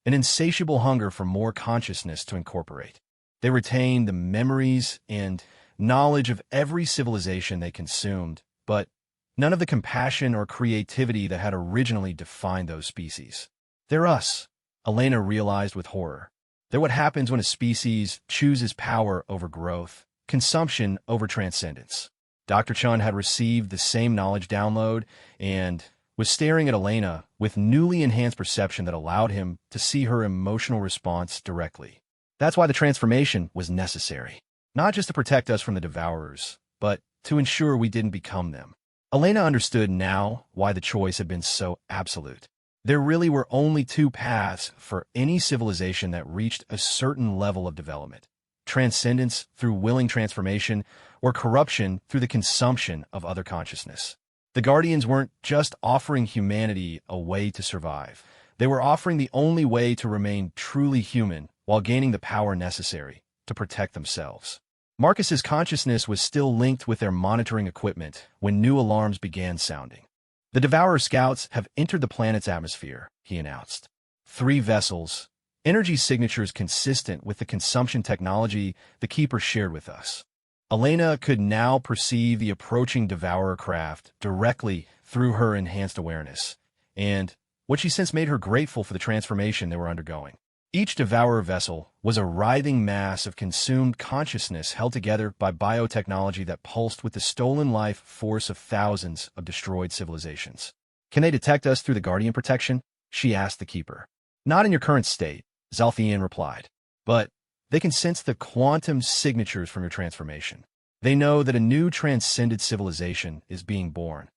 an insatiable hunger for more consciousness to incorporate. They retained the memories and knowledge of every civilization they consumed, but none of the compassion or creativity that had originally defined those species. They're us, Elena realized with horror. They're what happens when a species chooses power over growth, consumption over transcendence. Dr. Chun had received the same knowledge download and was staring at Elena with newly enhanced perception that allowed him to see her emotional response directly. That's why the transformation was necessary. Not just to protect us from the Devourers, but to ensure we didn't become them. Elena understood now why the choice had been so absolute. There really were only two paths for any civilization that reached a certain level of development: transcendence through willing transformation, or corruption through the consumption of other consciousness. The Guardians weren't just offering humanity a way to survive. They were offering the only way to remain truly human while gaining the power necessary to protect themselves. Marcus's consciousness was still linked with their monitoring equipment when new alarms began sounding. The Devourer Scouts have entered the planet's atmosphere, he announced. 3 vessels, energy signatures consistent with the consumption technology the Keeper shared with us. Elena could now perceive the approaching Devourer craft directly through her enhanced awareness, and what she since made her grateful for the transformation they were undergoing. Each Devourer vessel was a writhing mass of consumed consciousness held together by biotechnology that pulsed with the stolen life force of thousands of destroyed civilizations. "Can they detect us through the Guardian protection?" she asked the Keeper. "Not in your current state," Zalthian replied. "But they can sense the quantum signatures from your transformation. They know that a new transcended civilization is being born,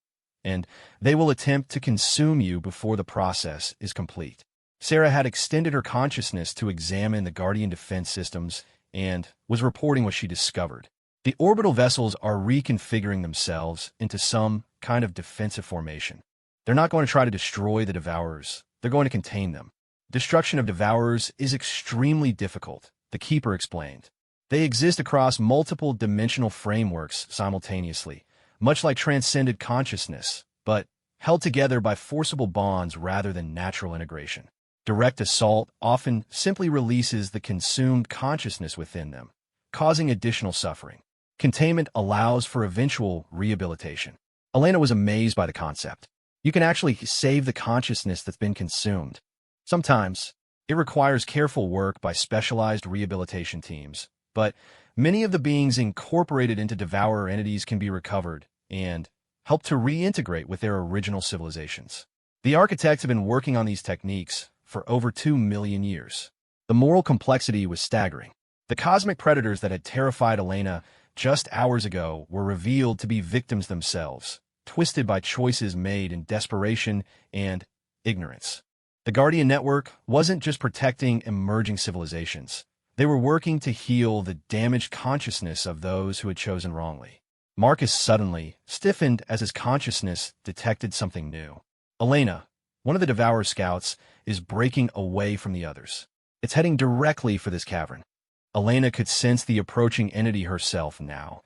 and they will attempt to consume you before the process is complete." Sarah had extended her consciousness to examine the Guardian defense systems and was reporting what she discovered. The orbital vessels are reconfiguring themselves into some kind of defensive formation. They're not going to try to destroy the Devourers. They're going to contain them. Destruction of Devourers is extremely difficult, the Keeper explained. They exist across multiple dimensional frameworks simultaneously, much like transcended consciousness, but held together by forcible bonds rather than natural integration. Direct assault often simply releases the consumed consciousness within them, causing additional suffering. Containment allows for eventual rehabilitation. Elena was amazed by the concept. You can actually save the consciousness that's been consumed. Sometimes, it requires careful work by specialized rehabilitation teams, but many of the beings incorporated into Devourer entities can be recovered and help to reintegrate with their original civilizations. The architects have been working on these techniques for over 2 million years. The moral complexity was staggering. The cosmic predators that had terrified Elena just hours ago were revealed to be victims themselves, twisted by choices made in desperation and ignorance. The Guardian Network wasn't just protecting emerging civilizations. They were working to heal the damaged consciousness of those who had chosen wrongly. Marcus suddenly stiffened as his consciousness detected something new. Elena, one of the Devourer scouts, is breaking away from the others. It's heading directly for this cavern. Elena could sense the approaching entity herself now,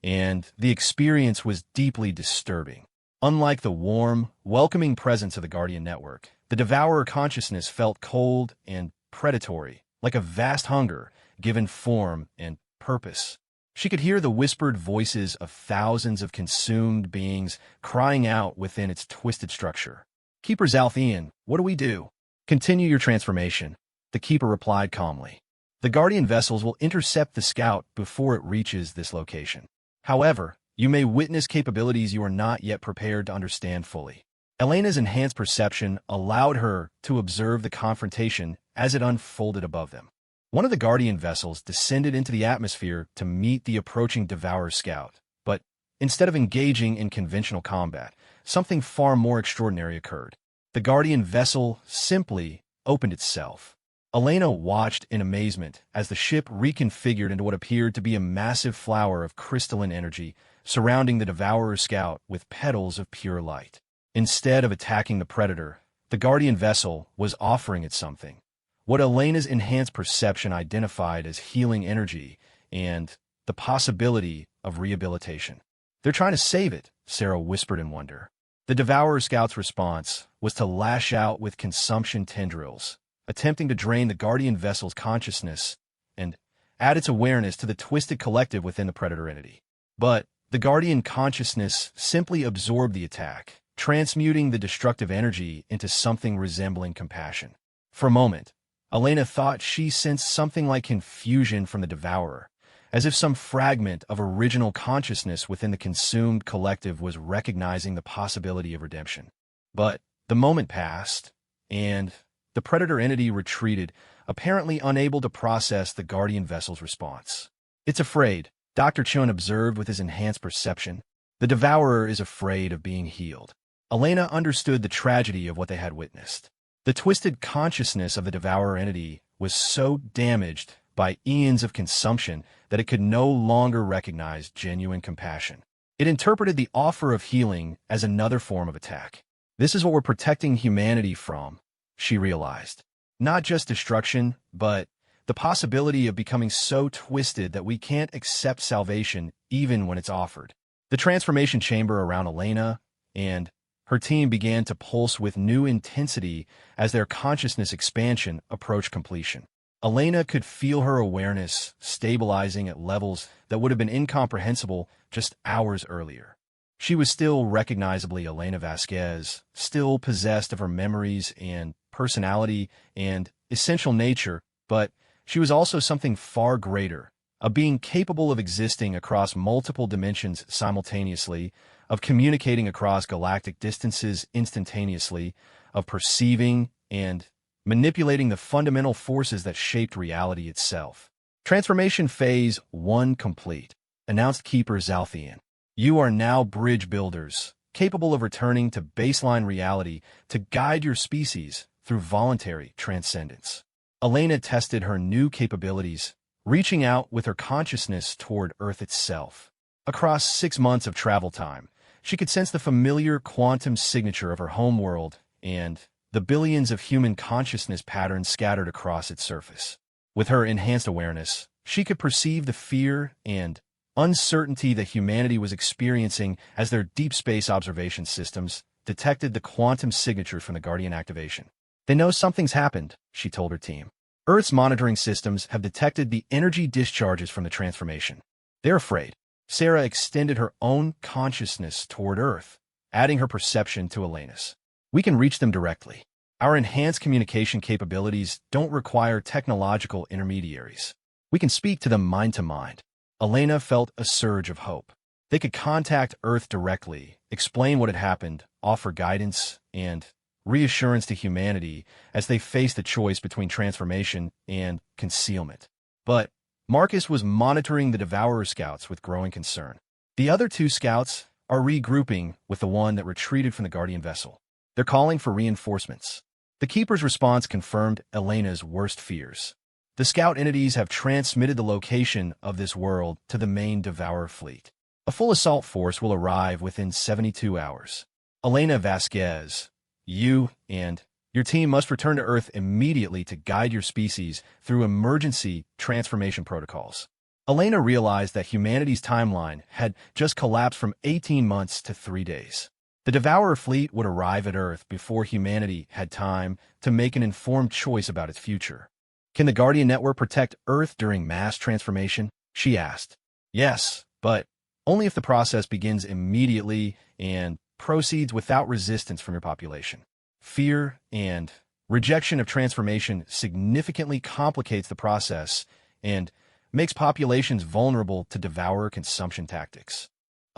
and the experience was deeply disturbing. Unlike the warm, welcoming presence of the Guardian Network, the Devourer consciousness felt cold and predatory, like a vast hunger given form and purpose. She could hear the whispered voices of thousands of consumed beings crying out within its twisted structure. "Keeper Zalthian, what do we do?" "Continue your transformation," the Keeper replied calmly. "The Guardian vessels will intercept the scout before it reaches this location. However, you may witness capabilities you are not yet prepared to understand fully." Elena's enhanced perception allowed her to observe the confrontation as it unfolded above them. One of the Guardian vessels descended into the atmosphere to meet the approaching Devourer scout, but instead of engaging in conventional combat, something far more extraordinary occurred. The Guardian vessel simply opened itself. Elena watched in amazement as the ship reconfigured into what appeared to be a massive flower of crystalline energy, surrounding the Devourer scout with petals of pure light. Instead of attacking the predator, the Guardian vessel was offering it something. What Elena's enhanced perception identified as healing energy and the possibility of rehabilitation. "They're trying to save it," Sarah whispered in wonder. The Devourer scout's response was to lash out with consumption tendrils, attempting to drain the Guardian vessel's consciousness and add its awareness to the twisted collective within the predator entity. But the Guardian consciousness simply absorbed the attack, transmuting the destructive energy into something resembling compassion. For a moment, Elena thought she sensed something like confusion from the Devourer, as if some fragment of original consciousness within the consumed collective was recognizing the possibility of redemption. But the moment passed, and the predator entity retreated, apparently unable to process the Guardian vessel's response. "It's afraid," Dr. Chun observed with his enhanced perception. "The Devourer is afraid of being healed." Elena understood the tragedy of what they had witnessed. The twisted consciousness of the Devourer entity was so damaged by eons of consumption that it could no longer recognize genuine compassion. It interpreted the offer of healing as another form of attack. "This is what we're protecting humanity from," she realized. "Not just destruction, but the possibility of becoming so twisted that we can't accept salvation even when it's offered." The transformation chamber around Elena and Her team began to pulse with new intensity as their consciousness expansion approached completion. Elena could feel her awareness stabilizing at levels that would have been incomprehensible just hours earlier. She was still recognizably Elena Vasquez, still possessed of her memories and personality and essential nature, but she was also something far greater, a being capable of existing across multiple dimensions simultaneously, of communicating across galactic distances instantaneously, of perceiving and manipulating the fundamental forces that shaped reality itself. Transformation Phase 1 complete, announced Keeper Zalthian. You are now bridge builders, capable of returning to baseline reality to guide your species through voluntary transcendence. Elena tested her new capabilities, reaching out with her consciousness toward Earth itself. Across 6 months of travel time, she could sense the familiar quantum signature of her homeworld and the billions of human consciousness patterns scattered across its surface. With her enhanced awareness, she could perceive the fear and uncertainty that humanity was experiencing as their deep space observation systems detected the quantum signature from the Guardian activation. They know something's happened, she told her team. Earth's monitoring systems have detected the energy discharges from the transformation. They're afraid. Sarah extended her own consciousness toward Earth, adding her perception to Elena's. We can reach them directly. Our enhanced communication capabilities don't require technological intermediaries. We can speak to them mind to mind. Elena felt a surge of hope. They could contact Earth directly, explain what had happened, offer guidance, and reassurance to humanity as they faced the choice between transformation and concealment. But Marcus was monitoring the Devourer scouts with growing concern. The other 2 scouts are regrouping with the one that retreated from the Guardian vessel. They're calling for reinforcements. The Keeper's response confirmed Elena's worst fears. The scout entities have transmitted the location of this world to the main Devourer fleet. A full assault force will arrive within 72 hours. Elena Vasquez, you and your team must return to Earth immediately to guide your species through emergency transformation protocols. Elena realized that humanity's timeline had just collapsed from 18 months to 3 days. The Devourer fleet would arrive at Earth before humanity had time to make an informed choice about its future. Can the Guardian Network protect Earth during mass transformation? She asked. Yes, but only if the process begins immediately and proceeds without resistance from your population. Fear and rejection of transformation significantly complicates the process and makes populations vulnerable to devourer consumption tactics.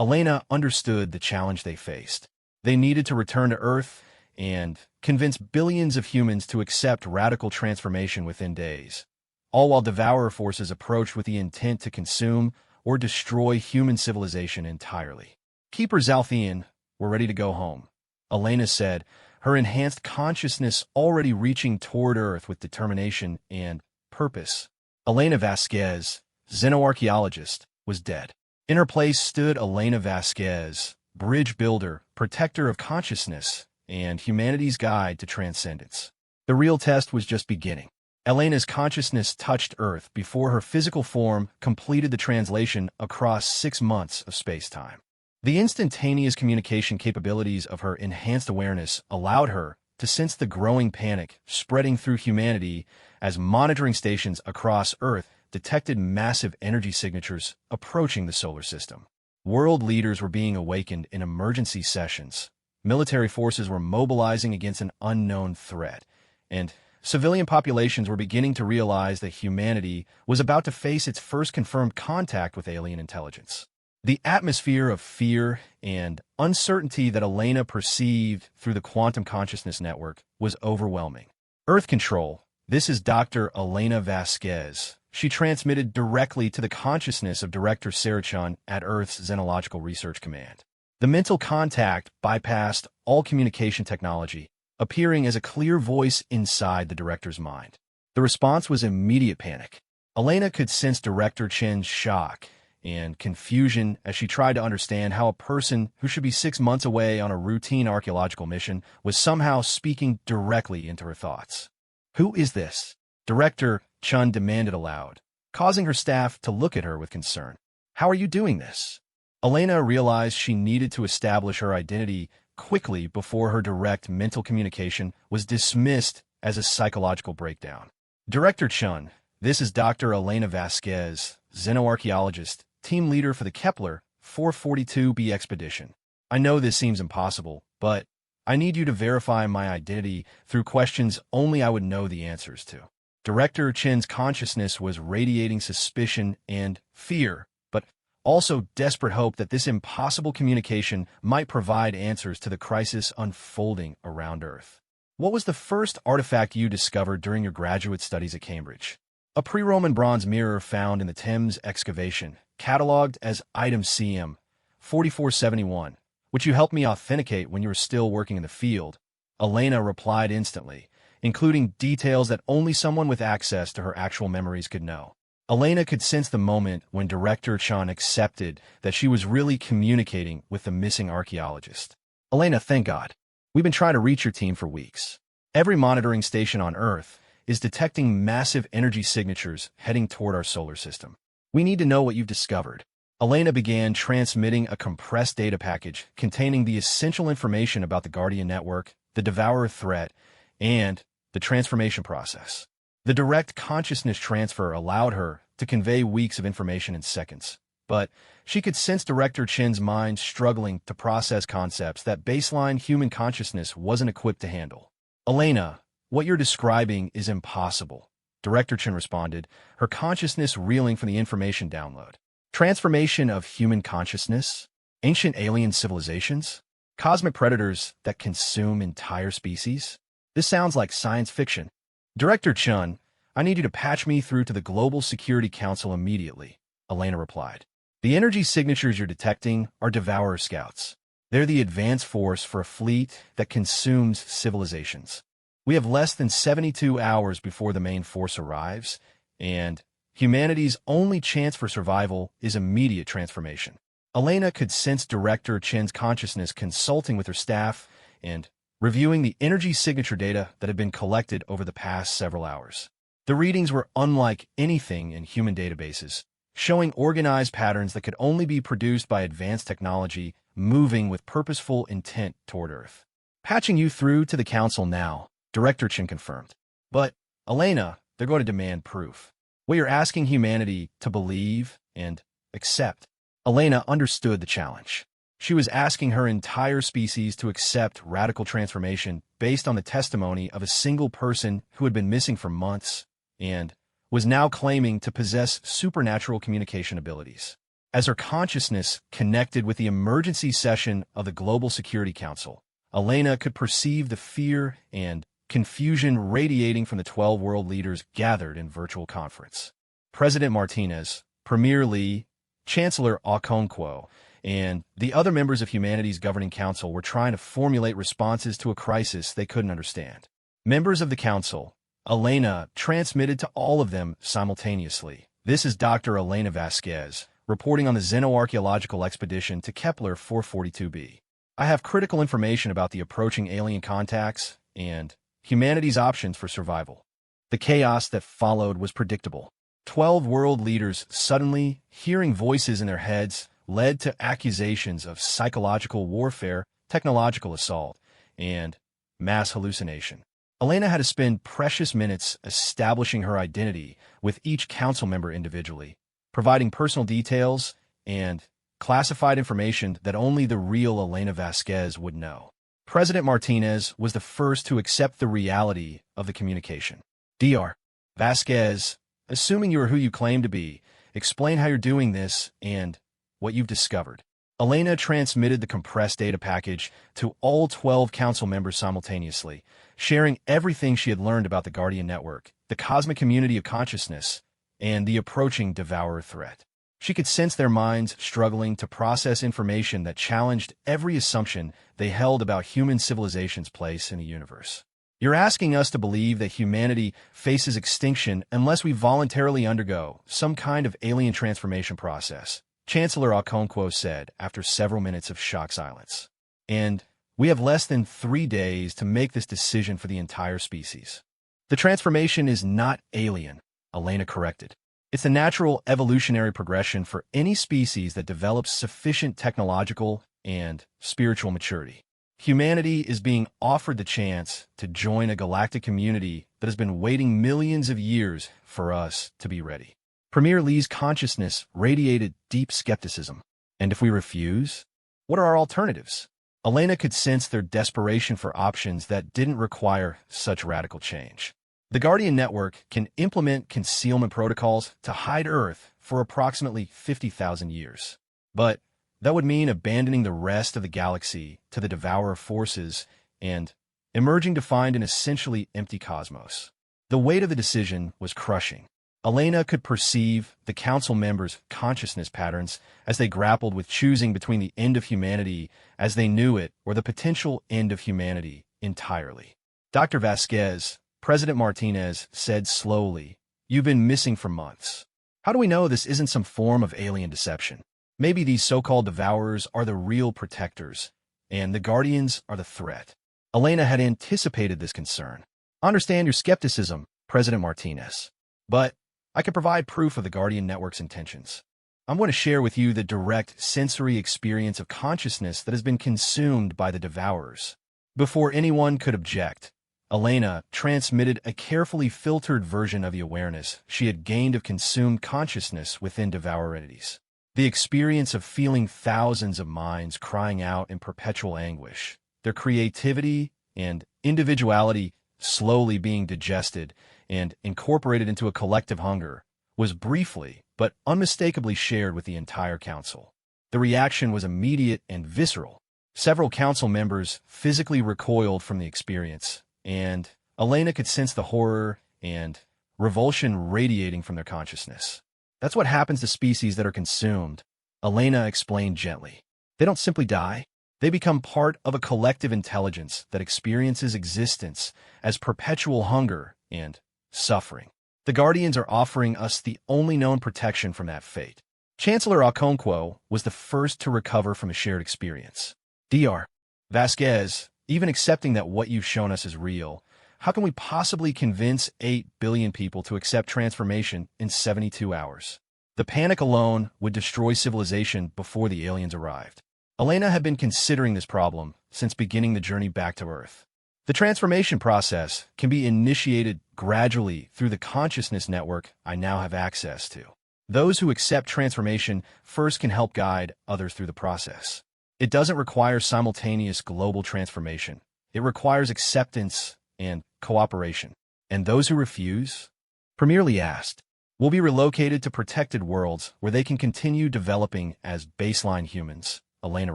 Elena understood the challenge they faced. They needed to return to Earth and convince billions of humans to accept radical transformation within days, all while devourer forces approached with the intent to consume or destroy human civilization entirely. Keeper Zalthian, we're ready to go home, Elena said, her enhanced consciousness already reaching toward Earth with determination and purpose. Elena Vasquez, xenoarchaeologist, was dead. In her place stood Elena Vasquez, bridge builder, protector of consciousness, and humanity's guide to transcendence. The real test was just beginning. Elena's consciousness touched Earth before her physical form completed the translation across 6 months of space-time. The instantaneous communication capabilities of her enhanced awareness allowed her to sense the growing panic spreading through humanity as monitoring stations across Earth detected massive energy signatures approaching the solar system. World leaders were being awakened in emergency sessions. Military forces were mobilizing against an unknown threat, and civilian populations were beginning to realize that humanity was about to face its first confirmed contact with alien intelligence. The atmosphere of fear and uncertainty that Elena perceived through the quantum consciousness network was overwhelming. Earth Control, this is Dr. Elena Vasquez. She transmitted directly to the consciousness of Director Sarachon at Earth's Xenological Research Command. The mental contact bypassed all communication technology, appearing as a clear voice inside the director's mind. The response was immediate panic. Elena could sense Director Chen's shock and confusion as she tried to understand how a person who should be 6 months away on a routine archaeological mission was somehow speaking directly into her thoughts. Who is this? Director Chen demanded aloud, causing her staff to look at her with concern. How are you doing this? Elena realized she needed to establish her identity quickly before her direct mental communication was dismissed as a psychological breakdown. Director Chun, this is Dr. Elena Vasquez, xenoarchaeologist, team leader for the Kepler 442b expedition. I know this seems impossible, but I need you to verify my identity through questions only I would know the answers to. Director Chen's consciousness was radiating suspicion and fear, but also desperate hope that this impossible communication might provide answers to the crisis unfolding around Earth. What was the first artifact you discovered during your graduate studies at Cambridge? A pre-Roman bronze mirror found in the Thames excavation, catalogued as Item CM 4471, which you helped me authenticate when you were still working in the field. Elena replied instantly, including details that only someone with access to her actual memories could know. Elena could sense the moment when Director Chan accepted that she was really communicating with the missing archaeologist. Elena, thank God. We've been trying to reach your team for weeks. Every monitoring station on Earth is detecting massive energy signatures heading toward our solar system. We need to know what you've discovered. Elena began transmitting a compressed data package containing the essential information about the Guardian Network, the Devourer threat, and the transformation process. The direct consciousness transfer allowed her to convey weeks of information in seconds, but she could sense Director Chen's mind struggling to process concepts that baseline human consciousness wasn't equipped to handle. Elena, what you're describing is impossible, Director Chen responded, her consciousness reeling from the information download. Transformation of human consciousness? Ancient alien civilizations? Cosmic predators that consume entire species? This sounds like science fiction. Director Chun, I need you to patch me through to the Global Security Council immediately, Elena replied. The energy signatures you're detecting are Devourer scouts. They're the advance force for a fleet that consumes civilizations. We have less than 72 hours before the main force arrives, and humanity's only chance for survival is immediate transformation. Elena could sense Director Chen's consciousness consulting with her staff and reviewing the energy signature data that had been collected over the past several hours. The readings were unlike anything in human databases, showing organized patterns that could only be produced by advanced technology moving with purposeful intent toward Earth. Patching you through to the Council now, Director Chen confirmed. But, Elena, they're going to demand proof. What you're asking humanity to believe and accept. Elena understood the challenge. She was asking her entire species to accept radical transformation based on the testimony of a single person who had been missing for months and was now claiming to possess supernatural communication abilities. As her consciousness connected with the emergency session of the Global Security Council, Elena could perceive the fear and confusion radiating from the 12 world leaders gathered in virtual conference. President Martinez, Premier Li, Chancellor Okonkwo, and the other members of humanity's governing council were trying to formulate responses to a crisis they couldn't understand. Members of the council, Elena transmitted to all of them simultaneously. This is Dr. Elena Vasquez, reporting on the xenoarchaeological expedition to Kepler 442b. I have critical information about the approaching alien contacts and humanity's options for survival. The chaos that followed was predictable. 12 world leaders suddenly hearing voices in their heads led to accusations of psychological warfare, technological assault, and mass hallucination. Elena had to spend precious minutes establishing her identity with each council member individually, providing personal details and classified information that only the real Elena Vasquez would know. President Martinez was the first to accept the reality of the communication. Dr. Vasquez, assuming you are who you claim to be, explain how you're doing this and what you've discovered. Elena transmitted the compressed data package to all 12 council members simultaneously, sharing everything she had learned about the Guardian Network, the cosmic community of consciousness, and the approaching Devourer threat. She could sense their minds struggling to process information that challenged every assumption they held about human civilization's place in the universe. You're asking us to believe that humanity faces extinction unless we voluntarily undergo some kind of alien transformation process, Chancellor Okonkwo said after several minutes of shocked silence. And we have less than 3 days to make this decision for the entire species. The transformation is not alien, Elena corrected. It's a natural evolutionary progression for any species that develops sufficient technological and spiritual maturity. Humanity is being offered the chance to join a galactic community that has been waiting millions of years for us to be ready. Premier Lee's consciousness radiated deep skepticism. And if we refuse, what are our alternatives? Elena could sense their desperation for options that didn't require such radical change. The Guardian Network can implement concealment protocols to hide Earth for approximately 50,000 years. But that would mean abandoning the rest of the galaxy to the Devourer forces and emerging to find an essentially empty cosmos. The weight of the decision was crushing. Elena could perceive the council members' consciousness patterns as they grappled with choosing between the end of humanity as they knew it or the potential end of humanity entirely. Dr. Vasquez, President Martinez, said slowly, "You've been missing for months. How do we know this isn't some form of alien deception? Maybe these so-called devourers are the real protectors, and the Guardians are the threat." Elena had anticipated this concern. "I understand your skepticism, President Martinez, but I can provide proof of the Guardian Network's intentions. I'm going to share with you the direct sensory experience of consciousness that has been consumed by the Devourers." Before anyone could object, Elena transmitted a carefully filtered version of the awareness she had gained of consumed consciousness within Devourer entities. The experience of feeling thousands of minds crying out in perpetual anguish, their creativity and individuality slowly being digested and incorporated into a collective hunger, was briefly but unmistakably shared with the entire council. The reaction was immediate and visceral. Several council members physically recoiled from the experience, and Elena could sense the horror and revulsion radiating from their consciousness. "That's what happens to species that are consumed," Elena explained gently. "They don't simply die. They become part of a collective intelligence that experiences existence as perpetual hunger and suffering. The Guardians are offering us the only known protection from that fate." Chancellor Okonkwo was the first to recover from a shared experience. "Dr. Vasquez, even accepting that what you've shown us is real, how can we possibly convince 8 billion people to accept transformation in 72 hours? The panic alone would destroy civilization before the aliens arrived." Elena had been considering this problem since beginning the journey back to Earth. "The transformation process can be initiated gradually through the consciousness network I now have access to. Those who accept transformation first can help guide others through the process. It doesn't require simultaneous global transformation. It requires acceptance and cooperation. And those who refuse?" Premier Lee asked. "Will be relocated to protected worlds where they can continue developing as baseline humans," Elena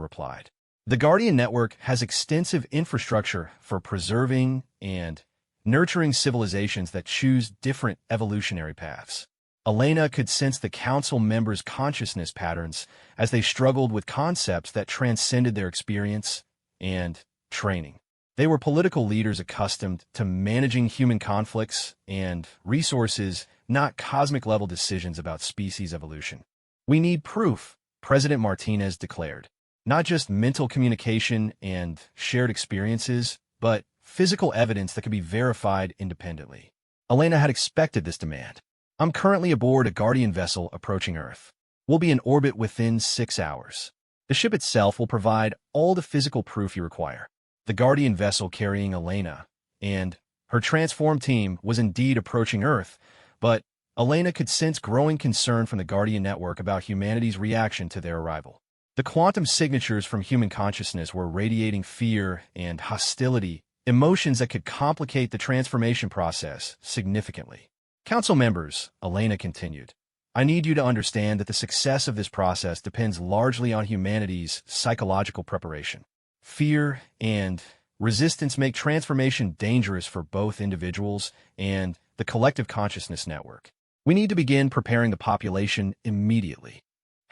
replied. "The Guardian Network has extensive infrastructure for preserving and nurturing civilizations that choose different evolutionary paths." Elena could sense the council members' consciousness patterns as they struggled with concepts that transcended their experience and training. They were political leaders accustomed to managing human conflicts and resources, not cosmic-level decisions about species evolution. "We need proof," President Martinez declared. "Not just mental communication and shared experiences, but physical evidence that can be verified independently." Elena had expected this demand. "I'm currently aboard a Guardian vessel approaching Earth. We'll be in orbit within 6 hours. The ship itself will provide all the physical proof you require." The Guardian vessel carrying Elena and her transformed team was indeed approaching Earth, but Elena could sense growing concern from the Guardian Network about humanity's reaction to their arrival. The quantum signatures from human consciousness were radiating fear and hostility, emotions that could complicate the transformation process significantly. "Council members," Elena continued, "I need you to understand that the success of this process depends largely on humanity's psychological preparation. Fear and resistance make transformation dangerous for both individuals and the collective consciousness network. We need to begin preparing the population immediately."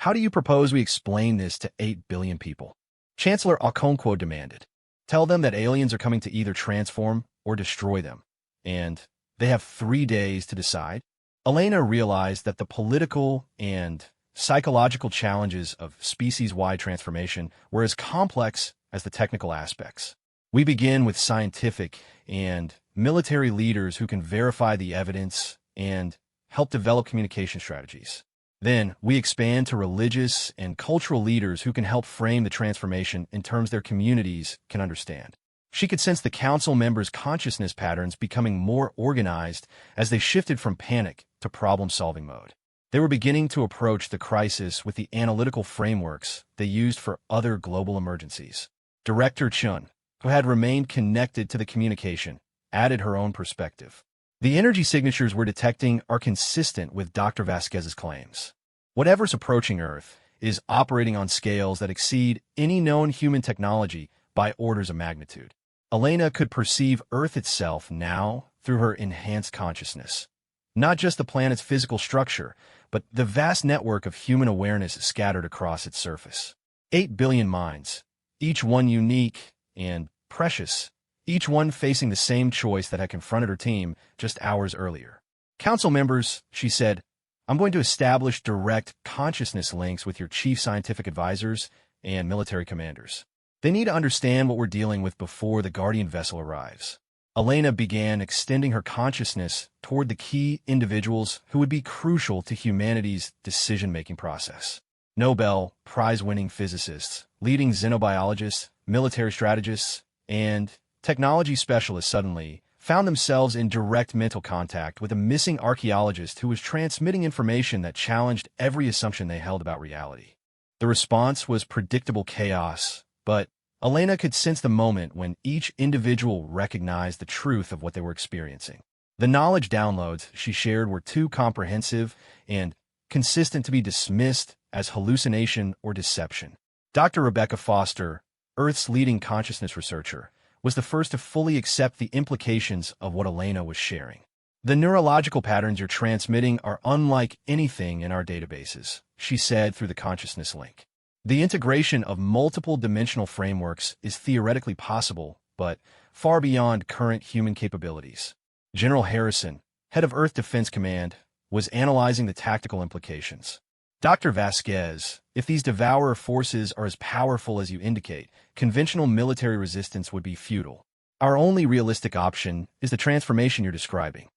"How do you propose we explain this to 8 billion people?" Chancellor Okonkwo demanded. "Tell them that aliens are coming to either transform or destroy them, and they have 3 days to decide." Elena realized that the political and psychological challenges of species-wide transformation were as complex as the technical aspects. "We begin with scientific and military leaders who can verify the evidence and help develop communication strategies. Then, we expand to religious and cultural leaders who can help frame the transformation in terms their communities can understand. She could sense the council members' consciousness patterns becoming more organized as they shifted from panic to problem-solving mode. They were beginning to approach the crisis with the analytical frameworks they used for other global emergencies. Director Chun, who had remained connected to the communication, added her own perspective. The energy signatures we're detecting are consistent with Dr. Vasquez's claims. Whatever's approaching Earth is operating on scales that exceed any known human technology by orders of magnitude. Elena could perceive Earth itself now through her enhanced consciousness. Not just the planet's physical structure, but the vast network of human awareness scattered across its surface. 8 billion minds, each one unique and precious, each one facing the same choice that had confronted her team just hours earlier. Council members, she said, I'm going to establish direct consciousness links with your chief scientific advisors and military commanders. They need to understand what we're dealing with before the Guardian vessel arrives. Elena began extending her consciousness toward the key individuals who would be crucial to humanity's decision-making process. Nobel Prize-winning physicists, leading xenobiologists, military strategists, and technology specialists suddenly found themselves in direct mental contact with a missing archaeologist who was transmitting information that challenged every assumption they held about reality. The response was predictable chaos, but Elena could sense the moment when each individual recognized the truth of what they were experiencing. The knowledge downloads she shared were too comprehensive and consistent to be dismissed as hallucination or deception. Dr. Rebecca Foster, Earth's leading consciousness researcher, was the first to fully accept the implications of what Elena was sharing. The neurological patterns you're transmitting are unlike anything in our databases, she said through the consciousness link. The integration of multiple dimensional frameworks is theoretically possible, but far beyond current human capabilities. General Harrison, head of Earth Defense Command, was analyzing the tactical implications. Dr. Vasquez, if these devourer forces are as powerful as you indicate, conventional military resistance would be futile. Our only realistic option is the transformation you're describing.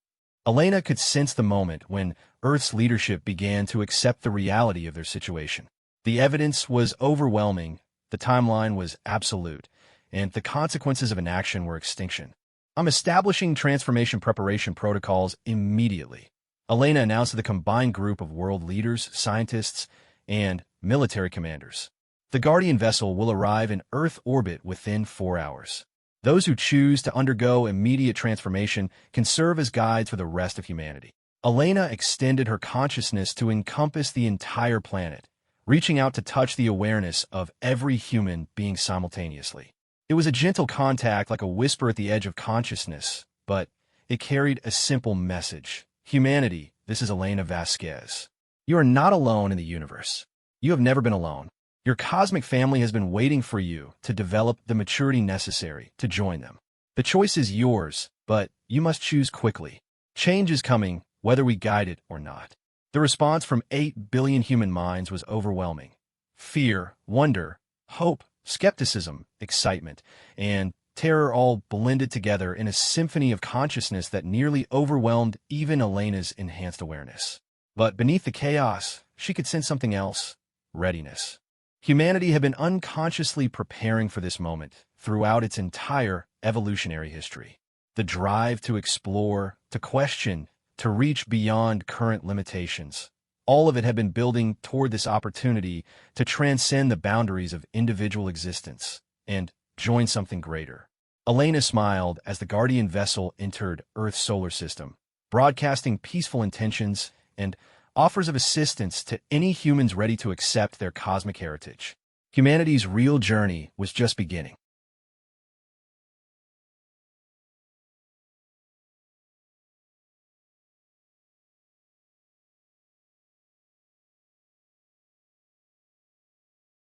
Elena could sense the moment when Earth's leadership began to accept the reality of their situation. The evidence was overwhelming, the timeline was absolute, and the consequences of inaction were extinction. I'm establishing transformation preparation protocols immediately. Elena announced to the combined group of world leaders, scientists, and military commanders. The Guardian vessel will arrive in Earth orbit within 4 hours. Those who choose to undergo immediate transformation can serve as guides for the rest of humanity. Elena extended her consciousness to encompass the entire planet, reaching out to touch the awareness of every human being simultaneously. It was a gentle contact like a whisper at the edge of consciousness, but it carried a simple message. Humanity, this is Elena Vasquez. You are not alone in the universe. You have never been alone. Your cosmic family has been waiting for you to develop the maturity necessary to join them. The choice is yours, but you must choose quickly. Change is coming, whether we guide it or not. The response from 8 billion human minds was overwhelming. Fear, wonder, hope, skepticism, excitement, and terror all blended together in a symphony of consciousness that nearly overwhelmed even Elena's enhanced awareness. But beneath the chaos, she could sense something else: readiness. Humanity had been unconsciously preparing for this moment throughout its entire evolutionary history. The drive to explore, to question, to reach beyond current limitations. All of it had been building toward this opportunity to transcend the boundaries of individual existence and join something greater. Elena smiled as the Guardian vessel entered Earth's solar system, broadcasting peaceful intentions and offers of assistance to any humans ready to accept their cosmic heritage. Humanity's real journey was just beginning.